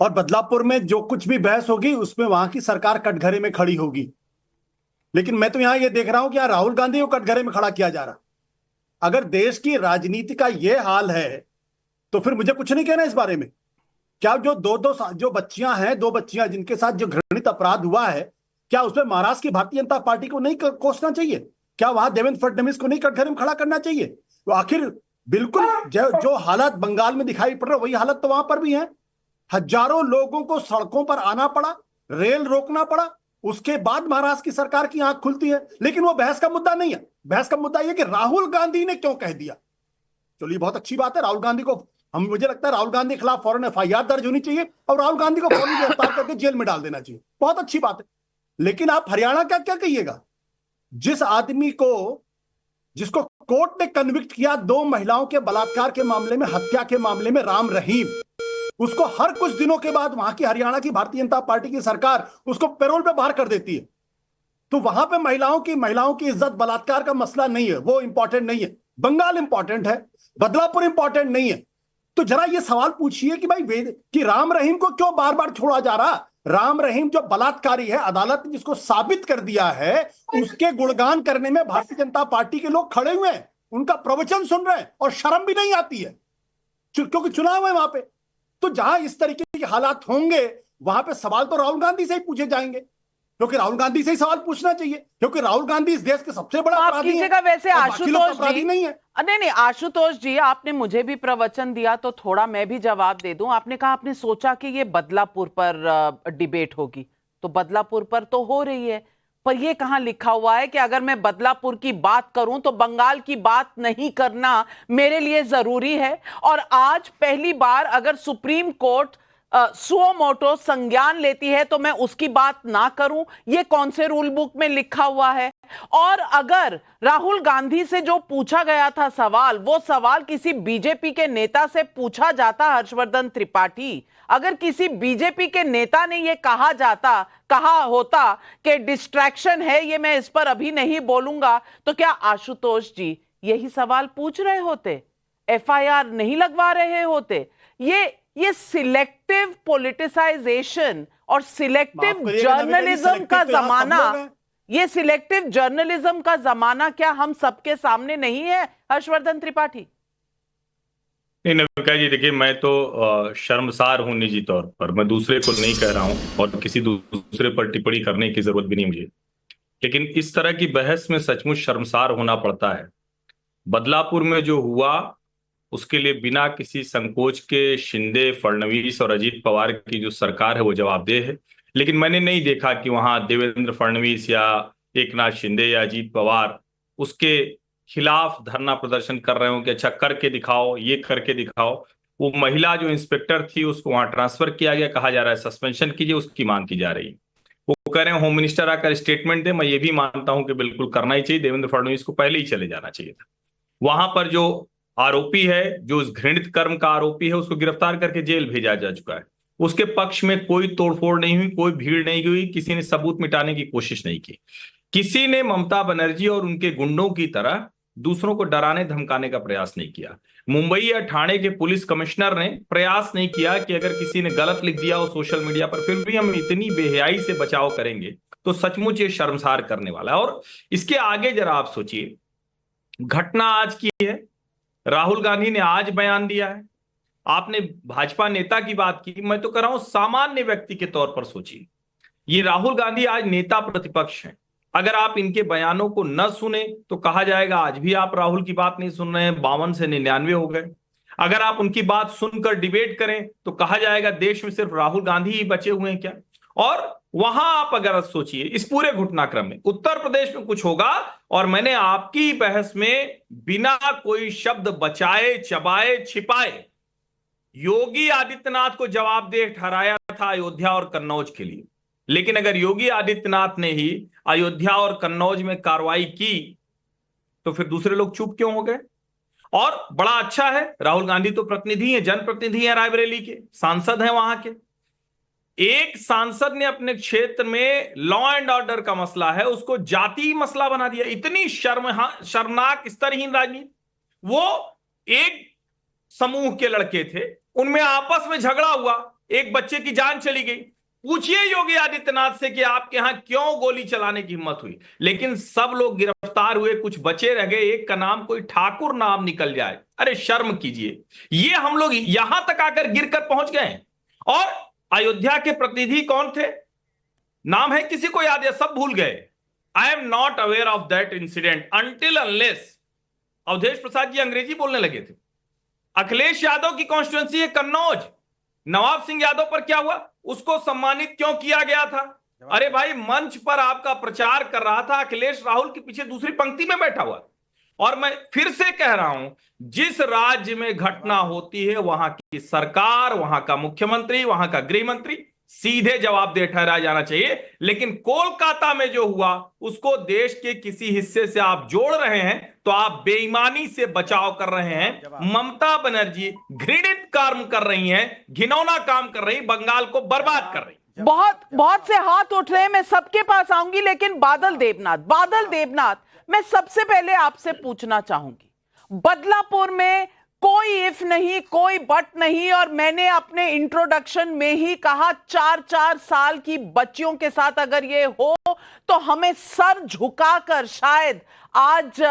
और बदलापुर में जो कुछ भी बहस होगी उसमें वहां की सरकार कटघरे में खड़ी होगी। लेकिन मैं तो यहां ये देख रहा हूं कि यहां राहुल गांधी को कटघरे में खड़ा किया जा रहा। अगर देश की राजनीति का यह हाल है तो फिर मुझे कुछ नहीं कहना इस बारे में। क्या जो जो बच्चियां हैं, 2 बच्चियां जिनके साथ जो घृणित अपराध हुआ है, क्या उसमें महाराष्ट्र की भारतीय जनता पार्टी को नहीं कोसना चाहिए? क्या वहां देवेंद्र फडणवीस को नहीं कटघरे में खड़ा करना चाहिए? तो आखिर बिल्कुल जो हालत बंगाल में दिखाई पड़ रहा है वही हालत तो वहां पर भी है। हजारों लोगों को सड़कों पर आना पड़ा, रेल रोकना पड़ा, उसके बाद महाराष्ट्र की सरकार की आंख खुलती है। लेकिन वो बहस का मुद्दा नहीं है। बहस का मुद्दा यह कि राहुल गांधी ने क्यों कह दिया। चलिए बहुत अच्छी बात है, राहुल गांधी को मुझे लगता है राहुल गांधी के खिलाफ फौरन FIR दर्ज होनी चाहिए और राहुल गांधी को फौरन गिरफ्तार करके जेल में डाल देना चाहिए। बहुत अच्छी बात है। लेकिन आप हरियाणा का क्या कहिएगा? जिस आदमी को, जिसको कोर्ट ने कन्विक्ट किया 2 महिलाओं के बलात्कार के मामले में, हत्या के मामले में, राम रहीम, उसको हर कुछ दिनों के बाद वहां की हरियाणा की भारतीय जनता पार्टी की सरकार उसको पैरोल पे बाहर कर देती है। तो वहां पे महिलाओं की इज्जत, बलात्कार का मसला नहीं है, वो इंपॉर्टेंट नहीं है। बंगाल इंपॉर्टेंट है, बदलापुर इंपॉर्टेंट नहीं है। तो जरा ये सवाल पूछिए कि भाई कि राम रहीम को क्यों बार बार छोड़ा जा रहा? राम रहीम जो बलात्कारी है, अदालत ने जिसको साबित कर दिया है, उसके गुणगान करने में भारतीय जनता पार्टी के लोग खड़े हुए हैं, उनका प्रवचन सुन रहे हैं और शर्म भी नहीं आती है, क्योंकि चुनाव है वहां पे। तो जहां इस तरीके के हालात होंगे वहां पे सवाल तो राहुल गांधी से ही पूछे जाएंगे, क्योंकि राहुल गांधी से ही सवाल पूछना चाहिए, क्योंकि राहुल गांधी इस देश के सबसे बड़ा अपराधी है। वैसे आशुतोष जी नहीं है। नहीं, आशुतोष जी, आपने मुझे भी प्रवचन दिया तो थोड़ा मैं भी जवाब दे दूं। आपने कहा आपने सोचा कि ये बदलापुर पर डिबेट होगी, तो बदलापुर पर तो हो रही है, पर यह कहां लिखा हुआ है कि अगर मैं बदलापुर की बात करूं तो बंगाल की बात नहीं करना मेरे लिए जरूरी है। और आज पहली बार अगर सुप्रीम कोर्ट सुओ मोटो संज्ञान लेती है तो मैं उसकी बात ना करूं, ये कौन से रूल बुक में लिखा हुआ है? और अगर राहुल गांधी से जो पूछा गया था सवाल, वो सवाल किसी बीजेपी के नेता से पूछा जाता, हर्षवर्धन त्रिपाठी, अगर किसी बीजेपी के नेता ने ये कहा होता कि डिस्ट्रैक्शन है, ये मैं इस पर अभी नहीं बोलूंगा, तो क्या आशुतोष जी यही सवाल पूछ रहे होते? FIR नहीं लगवा रहे होते? ये सिलेक्टिव पॉलिटिसाइजेशन और सिलेक्टिव जर्नलिज्म का जमाना, ये सिलेक्टिव जर्नलिज्म का जमाना क्या हम सबके सामने नहीं है, हर्षवर्धन त्रिपाठी? नहीं नविका जी, देखिए मैं तो शर्मसार हूं निजी तौर पर, मैं दूसरे को नहीं कह रहा हूं और किसी दूसरे पर टिप्पणी करने की जरूरत भी नहीं मुझे, लेकिन इस तरह की बहस में सचमुच शर्मसार होना पड़ता है। बदलापुर में जो हुआ उसके लिए बिना किसी संकोच के शिंदे, फडणवीस और अजीत पवार की जो सरकार है वो जवाबदेह है। लेकिन मैंने नहीं देखा कि वहां देवेंद्र फडणवीस या एकनाथ शिंदे या अजीत पवार उसके खिलाफ धरना प्रदर्शन कर रहे हो कि अच्छा करके दिखाओ, ये करके दिखाओ। वो महिला जो इंस्पेक्टर थी उसको वहां ट्रांसफर किया गया, कहा जा रहा है सस्पेंशन कीजिए, उसकी मांग की जा रही है। वो कह रहे हैं होम मिनिस्टर आकर स्टेटमेंट दे, मैं ये भी मानता हूं कि बिल्कुल करना ही चाहिए, देवेंद्र फडणवीस को पहले ही चले जाना चाहिए था। वहां पर जो आरोपी है, जो उस घृणित कर्म का आरोपी है, उसको गिरफ्तार करके जेल भेजा जा चुका है। उसके पक्ष में कोई तोड़फोड़ नहीं हुई, कोई भीड़ नहीं हुई, किसी ने सबूत मिटाने की कोशिश नहीं की। किसी ने ममता बनर्जी और उनके गुंडों की तरह दूसरों को डराने धमकाने का प्रयास नहीं किया। मुंबई या ठाणे के पुलिस कमिश्नर ने प्रयास नहीं किया कि अगर किसी ने गलत लिख दिया हो सोशल मीडिया पर, फिर भी हम इतनी बेहयाई से बचाव करेंगे, तो सचमुच ये शर्मसार करने वाला है। और इसके आगे जरा आप सोचिए, घटना आज की है, राहुल गांधी ने आज बयान दिया है, आपने भाजपा नेता की बात की, मैं तो कह रहा हूं सामान्य व्यक्ति के तौर पर सोचिए, ये राहुल गांधी आज नेता प्रतिपक्ष हैं। अगर आप इनके बयानों को न सुने तो कहा जाएगा आज भी आप राहुल की बात नहीं सुन रहे हैं, 52 से 99 हो गए। अगर आप उनकी बात सुनकर डिबेट करें तो कहा जाएगा देश में सिर्फ राहुल गांधी ही बचे हुए हैं क्या। और वहां आप अगर सोचिए इस पूरे घटनाक्रम में उत्तर प्रदेश में कुछ होगा और मैंने आपकी बहस में बिना कोई शब्द बचाए चबाए छिपाए योगी आदित्यनाथ को जवाबदेह ठहराया था अयोध्या और कन्नौज के लिए। लेकिन अगर योगी आदित्यनाथ ने ही अयोध्या और कन्नौज में कार्रवाई की तो फिर दूसरे लोग चुप क्यों हो गए? और बड़ा अच्छा है, राहुल गांधी तो प्रतिनिधि हैं, जनप्रतिनिधि हैं, रायबरेली के सांसद हैं वहां के। एक सांसद ने अपने क्षेत्र में लॉ एंड ऑर्डर का मसला है उसको जाति मसला बना दिया। इतनी शर्मनाक स्तरहीन राजनीति। वो एक समूह के लड़के थे, उनमें आपस में झगड़ा हुआ, एक बच्चे की जान चली गई। पूछिए योगी आदित्यनाथ से कि आपके यहां क्यों गोली चलाने की हिम्मत हुई? लेकिन सब लोग गिरफ्तार हुए, कुछ बचे रह गए, एक का नाम कोई ठाकुर नाम निकल जाए। अरे शर्म कीजिए। ये हम लोग यहां तक आकर गिरकर पहुंच गए हैं। और अयोध्या के प्रतिनिधि कौन थे? नाम है किसी को याद है? सब भूल गए। I am not aware of that incident until unless Avdhesh Prasad ji अंग्रेजी बोलने लगे थे। अखिलेश यादव की कॉन्स्टिट्यूंसी है कन्नौज, नवाब सिंह यादव पर क्या हुआ? उसको सम्मानित क्यों किया गया था? अरे भाई, मंच पर आपका प्रचार कर रहा था, अखिलेश राहुल के पीछे दूसरी पंक्ति में बैठा हुआ। और मैं फिर से कह रहा हूं, जिस राज्य में घटना होती है वहां की सरकार, वहां का मुख्यमंत्री, वहां का गृह मंत्री सीधे जवाबदेह ठहराया जाना चाहिए। लेकिन कोलकाता में जो हुआ उसको देश के किसी हिस्से से आप जोड़ रहे हैं तो आप बेईमानी से बचाव कर रहे हैं। ममता बनर्जी घृणित काम कर रही हैं, घिनौना काम कर रही, बंगाल को बर्बाद कर रही। बहुत से हाथ उठ रहे हैं, मैं सबके पास आऊंगी, लेकिन बादल देवनाथ मैं सबसे पहले आपसे पूछना चाहूंगी, बदलापुर में कोई इफ नहीं, कोई बट नहीं, और मैंने अपने इंट्रोडक्शन में ही कहा 4-4 साल की बच्चियों के साथ अगर ये हो तो हमें सर झुकाकर शायद आज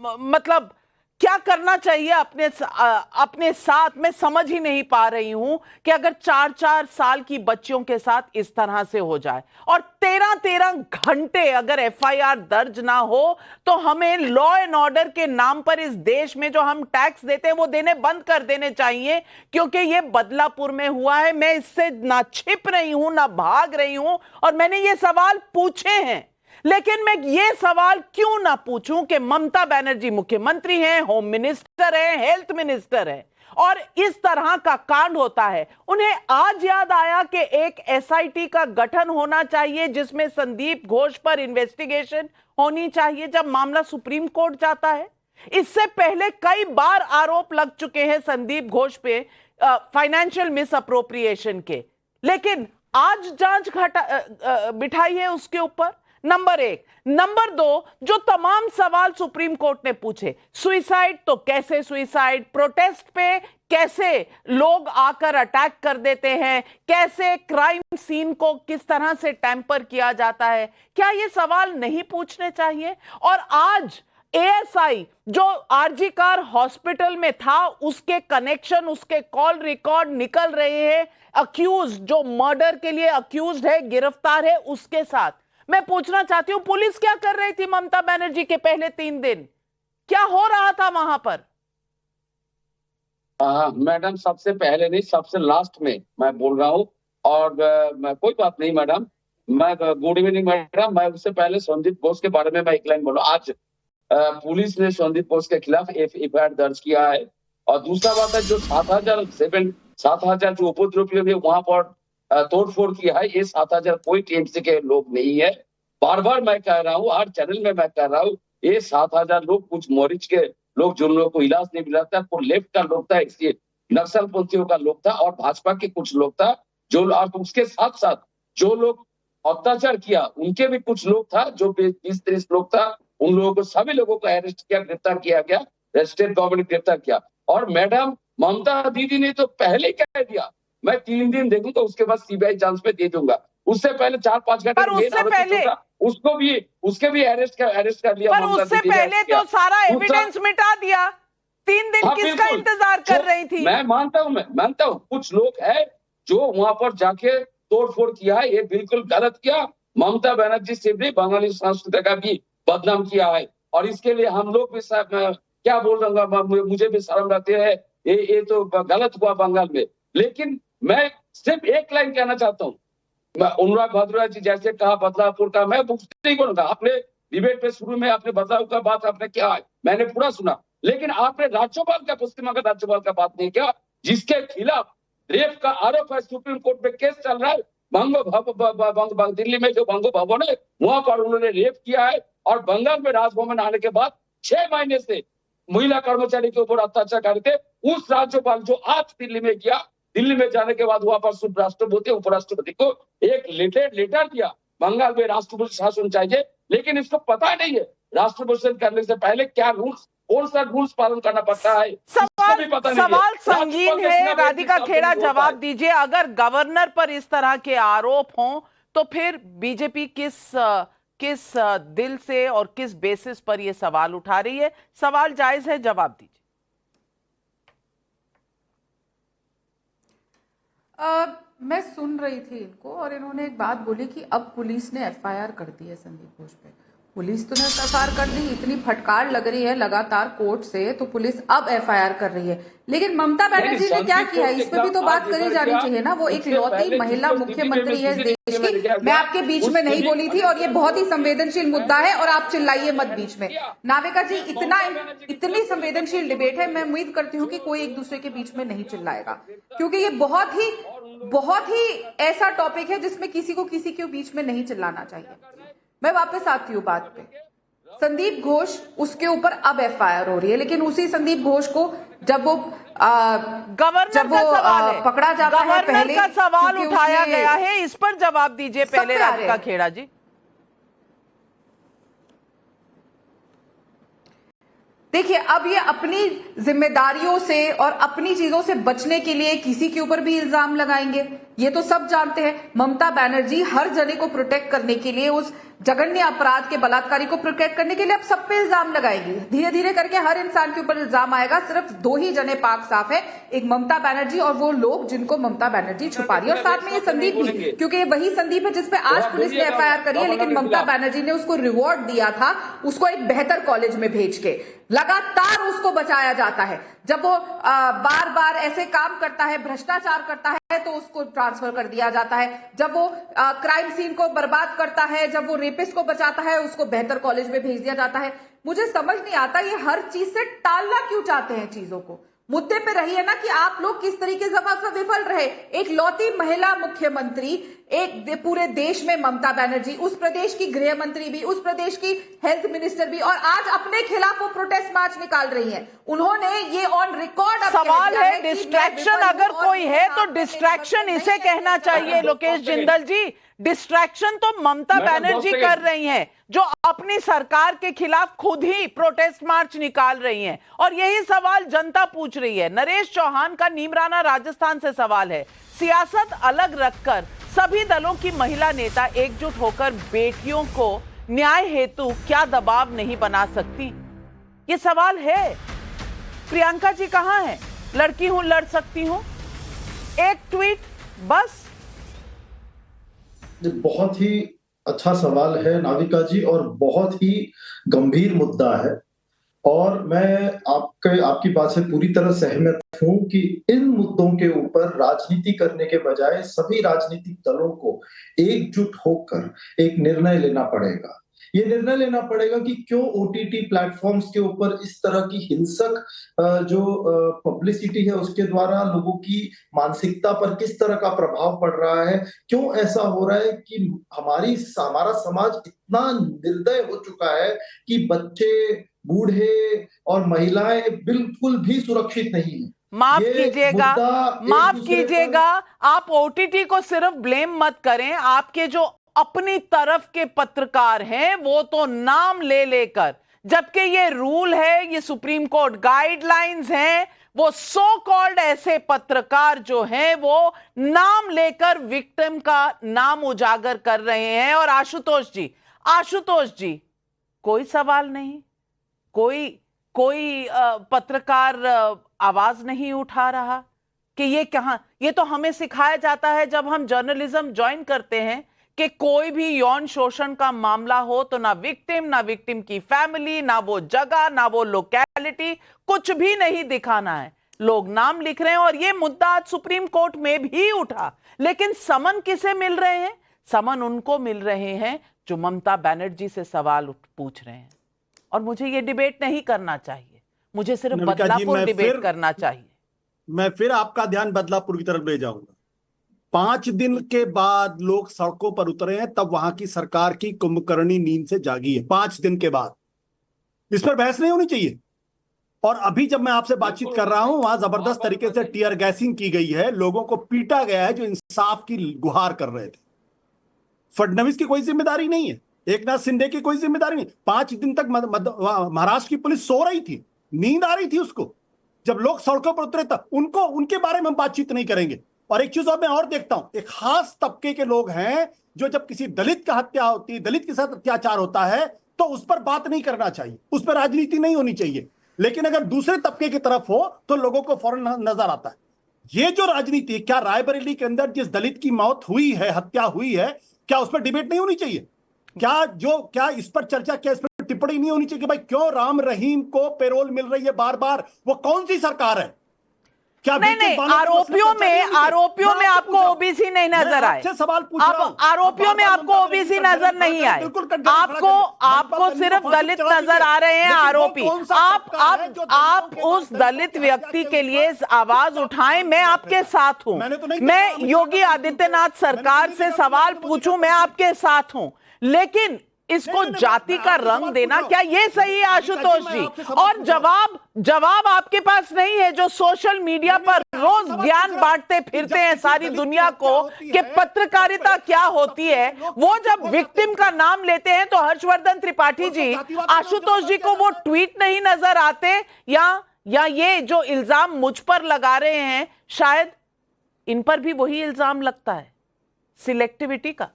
मतलब क्या करना चाहिए अपने साथ। मैं समझ ही नहीं पा रही हूं कि अगर 4-4 साल की बच्चियों के साथ इस तरह से हो जाए और 13-13 घंटे अगर एफआईआर दर्ज ना हो तो हमें लॉ एंड ऑर्डर के नाम पर इस देश में जो हम टैक्स देते हैं वो देने बंद कर देने चाहिए, क्योंकि ये बदलापुर में हुआ है। मैं इससे ना छिप रही हूं ना भाग रही हूं और मैंने ये सवाल पूछे हैं, लेकिन मैं ये सवाल क्यों ना पूछूं कि ममता बनर्जी मुख्यमंत्री हैं, होम मिनिस्टर हैं, हेल्थ मिनिस्टर हैं, और इस तरह का कांड होता है। उन्हें आज याद आया कि एक एसआईटी का गठन होना चाहिए जिसमें संदीप घोष पर इन्वेस्टिगेशन होनी चाहिए जब मामला सुप्रीम कोर्ट जाता है। इससे पहले कई बार आरोप लग चुके हैं संदीप घोष पे फाइनेंशियल मिसअप्रोप्रिएशन के, लेकिन आज जांच बिठाई है उसके ऊपर। नंबर 1। नंबर 2, जो तमाम सवाल सुप्रीम कोर्ट ने पूछे, सुइसाइड तो कैसे सुइसाइड, प्रोटेस्ट पे कैसे लोग आकर अटैक कर देते हैं, कैसे क्राइम सीन को किस तरह से टैंपर किया जाता है, क्या ये सवाल नहीं पूछने चाहिए? और आज एएसआई जो आरजी कार हॉस्पिटल में था उसके कनेक्शन, उसके कॉल रिकॉर्ड निकल रहे हैं, अक्यूज जो मर्डर के लिए अक्यूज्ड है, गिरफ्तार है, उसके साथ। मैं पूछना चाहती हूं पुलिस क्या कर रही थी ममता बनर्जी के पहले 3 दिन? क्या हो रहा था वहां पर? मैडम, सबसे पहले नहीं, सबसे लास्ट में मैं बोल रहा हूं। और कोई बात नहीं मैडम, मैं गुड इवनिंग मैडम। मैं उससे पहले संदीप घोष के बारे में मैं एक लाइन बोलूं। आज पुलिस ने संदीप घोष के खिलाफ एफआईआर दर्ज किया है। और दूसरा बात है, जो 7,000 जो उपद्रवियों ने वहां पर तोड़फोड़ किया है, ये 7,000 कोई टीएमसी के लोग नहीं है। बार बार मैं कह रहा हूँ, हर चैनल में मैं कह रहा हूँ, ये 7,000 लोग कुछ मोरिच के लोग जिन लोगों को इलाज नहीं मिला था, कुछ लेफ्ट का लोग था, इसलिए नक्सल पंथियों का लोग था और भाजपा के कुछ लोग था जो, और उसके साथ साथ जो लोग अत्याचार किया उनके भी कुछ लोग था, जो 20-30 लोग था। उन लोगों को, सभी लोगों को अरेस्ट किया, गिरफ्तार किया गया, स्टेट गवर्नमेंट गिरफ्तार किया। और मैडम ममता दीदी ने तो पहले कह दिया मैं 3 दिन देखूंगा, उसके बाद सीबीआई जांच में दे दूंगा। उससे पहले 4-5 घंटे उसके भी अरेस्ट कर लिया। पर उससे पहले तो सारा एविडेंस मिटा दिया। 3 दिन किसका इंतजार कर रही थी? मैं मानता हूँ कुछ लोग है जो वहां पर जाके तोड़फोड़ किया है, ये बिल्कुल गलत किया। ममता बनर्जी से भी बंगाली संस्कृति का भी बदनाम किया है और इसके लिए हम लोग भी क्या बोल रहा हूँ, मुझे भी शर्म आती है। ये तो गलत हुआ बंगाल में। लेकिन मैं सिर्फ एक लाइन कहना चाहता हूँ, अनुराग भद्रा जी जैसे कहा बदलापुर का, मैं नहीं बोलूंगा। आपने डिबेट पे शुरू में आपने बदलाव का बात आपने क्या है, मैंने पूरा सुना, लेकिन आपने राज्यपाल का, पश्चिम बंगाल राज्यपाल का बात नहीं किया, जिसके खिलाफ रेप का आरोप है, सुप्रीम कोर्ट में केस चल रहा है। दिल्ली में जो बंगो भवन है वहां पर उन्होंने रेप किया है, और बंगाल में राजभवन आने के बाद 6 महीने से महिला कर्मचारी के ऊपर अत्याचार करते उस राज्यपाल जो आज दिल्ली में गया, दिल्ली में जाने के बाद वहां पर राष्ट्रपति उपराष्ट्रपति को एक लेटर दिया, बंगाल में राष्ट्रपति शासन चाहिए, लेकिन इसको पता नहीं है राष्ट्रपति करने से पहले क्या रूल्स, कौन सा रूल्स पालन करना पड़ता है। सवाल संगीन है। राधिका खेड़ा, जवाब दीजिए, अगर गवर्नर पर इस तरह के आरोप हों तो फिर बीजेपी किस दिल से और किस बेसिस पर यह सवाल उठा रही है? सवाल जायज है, जवाब दीजिए। मैं सुन रही थी इनको, और इन्होंने एक बात बोली कि अब पुलिस ने एफआईआर कर दी है संदीप घोष पे। पुलिस तो ने एफआईआर कर दी, इतनी फटकार लग रही है लगातार कोर्ट से, तो पुलिस अब एफआईआर कर रही है। लेकिन ममता बनर्जी ने क्या किया है, इस पर भी तो बात करी जानी चाहिए ना। वो एक लौती महिला मुख्यमंत्री है देश की। मैं आपके बीच में नहीं बोली थी, और ये बहुत ही संवेदनशील मुद्दा है, और आप चिल्लाइए मत बीच में। नाविका जी, इतनी संवेदनशील डिबेट है, मैं उम्मीद करती हूँ कि कोई एक दूसरे के बीच में नहीं चिल्लाएगा, क्योंकि ये बहुत ही ऐसा टॉपिक है जिसमें किसी को किसी के बीच में नहीं चिल्लाना चाहिए। मैं वापस आती हूँ बात पे। संदीप घोष, उसके ऊपर अब एफआईआर हो रही है, लेकिन उसी संदीप घोष को जब वो पकड़ा जाता है, पहले का सवाल उठाया गया है, इस पर जवाब दीजिए पहले राधिका खेड़ा जी। देखिए, अब ये अपनी जिम्मेदारियों से और अपनी चीजों से बचने के लिए किसी के ऊपर भी इल्जाम लगाएंगे, ये तो सब जानते हैं। ममता बनर्जी हर जने को प्रोटेक्ट करने के लिए, उस जघन्य अपराध के बलात्कारी को प्रोटेक्ट करने के लिए अब सब पे इल्जाम लगाएंगे। धीरे धीरे करके हर इंसान के ऊपर इल्जाम आएगा। सिर्फ 2 ही जने पाक साफ है, एक ममता बनर्जी और वो लोग जिनको ममता बनर्जी छुपा रही है, और साथ में ये संदीप भी, क्योंकि ये वही संदीप है जिसपे आज पुलिस ने एफआईआर करी है, लेकिन ममता बनर्जी ने उसको रिवॉर्ड दिया था, उसको एक बेहतर कॉलेज में भेज के। लगातार उसको बचाया जाता है। जब वो बार बार ऐसे काम करता है, भ्रष्टाचार करता है, तो उसको ट्रांसफर कर दिया जाता है। जब वो क्राइम सीन को बर्बाद करता है, जब वो रेपिस्ट को बचाता है, उसको बेहतर कॉलेज में भेज दिया जाता है। मुझे समझ नहीं आता ये हर चीज से टालना क्यों चाहते हैं चीजों को। मुद्दे पे रही है ना कि आप लोग किस तरीके से विफल रहे। एक लौती महिला मुख्यमंत्री, एक पूरे देश में ममता बनर्जी, उस प्रदेश की गृह मंत्री भी, उस प्रदेश की हेल्थ मिनिस्टर भी, और आज अपने खिलाफ वो प्रोटेस्ट मार्च निकाल रही हैं। उन्होंने ये ऑन रिकॉर्ड सवाल है, डिस्ट्रैक्शन अगर कोई है तो डिस्ट्रैक्शन इसे कहना चाहिए। लोकेश जिंदल जी, डिस्ट्रैक्शन तो ममता बनर्जी कर रही हैं, जो अपनी सरकार के खिलाफ खुद ही प्रोटेस्ट मार्च निकाल रही हैं, और यही सवाल जनता पूछ रही है। नरेश चौहान का नीमराना राजस्थान से सवाल है, सियासत अलग रखकर सभी दलों की महिला नेता एकजुट होकर बेटियों को न्याय हेतु क्या दबाव नहीं बना सकती? ये सवाल है। प्रियंका जी कहां है? लड़की हूं, लड़ सकती हूं, एक ट्वीट बस। बहुत ही अच्छा सवाल है नाविका जी, और बहुत ही गंभीर मुद्दा है, और मैं आपकी बात से पूरी तरह सहमत हूं कि इन मुद्दों के ऊपर राजनीति करने के बजाय सभी राजनीतिक दलों को एकजुट होकर एक निर्णय लेना पड़ेगा। ये निर्णय लेना पड़ेगा कि क्यों ओटीटी प्लेटफॉर्म्स के ऊपर इस तरह की हिंसक जो पब्लिसिटी है उसके द्वारा लोगों की मानसिकता पर किस तरह का प्रभाव पड़ रहा है। क्यों ऐसा हो रहा है कि हमारा समाज इतना निर्दय हो चुका है कि बच्चे, बूढ़े और महिलाएं बिल्कुल भी सुरक्षित नहीं है। माफ कीजिएगा, आप ओटीटी को सिर्फ ब्लेम मत करें। आपके जो अपनी तरफ के पत्रकार हैं वो तो नाम ले लेकर, जबकि ये रूल है, ये सुप्रीम कोर्ट गाइडलाइंस हैं, वो सो कॉल्ड ऐसे पत्रकार जो हैं वो नाम लेकर विक्टिम का नाम उजागर कर रहे हैं। और आशुतोष जी, कोई सवाल नहीं, कोई पत्रकार आवाज नहीं उठा रहा कि ये कहां। ये तो हमें सिखाया जाता है जब हम जर्नलिज्म ज्वाइन करते हैं कि कोई भी यौन शोषण का मामला हो तो ना विक्टिम की फैमिली, ना वो जगह, ना वो लोकेलिटी, कुछ भी नहीं दिखाना है। लोग नाम लिख रहे हैं, और ये मुद्दा आज सुप्रीम कोर्ट में भी उठा, लेकिन समन किसे मिल रहे हैं? समन उनको मिल रहे हैं जो ममता बनर्जी से सवाल पूछ रहे हैं। और मुझे ये डिबेट नहीं करना चाहिए, मुझे सिर्फ बदलापुर डिबेट करना चाहिए। मैं फिर आपका ध्यान बदलापुर की तरफ ले जाऊंगा। 5 दिन के बाद लोग सड़कों पर उतरे हैं, तब वहां की सरकार की कुंभकर्णी नींद से जागी है। 5 दिन के बाद इस पर बहस नहीं होनी चाहिए। और अभी जब मैं आपसे बातचीत कर रहा हूं, वहां जबरदस्त तरीके से टीयर गैसिंग की गई है, लोगों को पीटा गया है जो इंसाफ की गुहार कर रहे थे। फडणवीस की कोई जिम्मेदारी नहीं है, एकनाथ शिंदे की कोई जिम्मेदारी नहीं। 5 दिन तक महाराष्ट्र की पुलिस सो रही थी, नींद आ रही थी उसको। जब लोग सड़कों पर उतरे तब उनके बारे में हम बातचीत नहीं करेंगे। और एक चीज मैं और देखता हूं, एक खास तबके के लोग हैं जो जब किसी दलित का हत्या होती है, दलित के साथ अत्याचार होता है, तो उस पर बात नहीं करना चाहिए, उस पर राजनीति नहीं होनी चाहिए। लेकिन अगर दूसरे तबके की तरफ हो तो लोगों को फौरन नजर आता है। ये जो राजनीति है, क्या रायबरेली के अंदर जिस दलित की मौत हुई है, हत्या हुई है, क्या उस पर डिबेट नहीं होनी चाहिए? क्या इस पर चर्चा, क्या इस पर टिप्पणी नहीं होनी चाहिए कि भाई क्यों राम रहीम को पेरोल मिल रही है बार बार? वो कौन सी सरकार है? क्या नहीं, आरोपियों में आपको ओबीसी नहीं नजर आए? सवाल पूछ रहा हूं। आरोपियों में आपको ओबीसी नजर नहीं आए? आपको सिर्फ दलित नजर आ रहे हैं आरोपी। आप उस दलित व्यक्ति के लिए आवाज उठाएं, मैं आपके साथ हूं। मैं योगी आदित्यनाथ सरकार से सवाल पूछूं, मैं आपके साथ हूं। लेकिन इसको जाति का रंग देना, क्या ये सही है आशुतोष जी? और जवाब आपके पास नहीं है, जो सोशल मीडिया पर रोज ज्ञान बांटते फिरते हैं सारी दुनिया को कि पत्रकारिता क्या होती है। वो जब विक्टिम का नाम लेते हैं तो हर्षवर्धन त्रिपाठी जी, आशुतोष जी को वो ट्वीट नहीं नजर आते? या ये जो इल्जाम मुझ पर लगा रहे हैं, शायद इन पर भी वही इल्जाम लगता है, सिलेक्टिविटी का।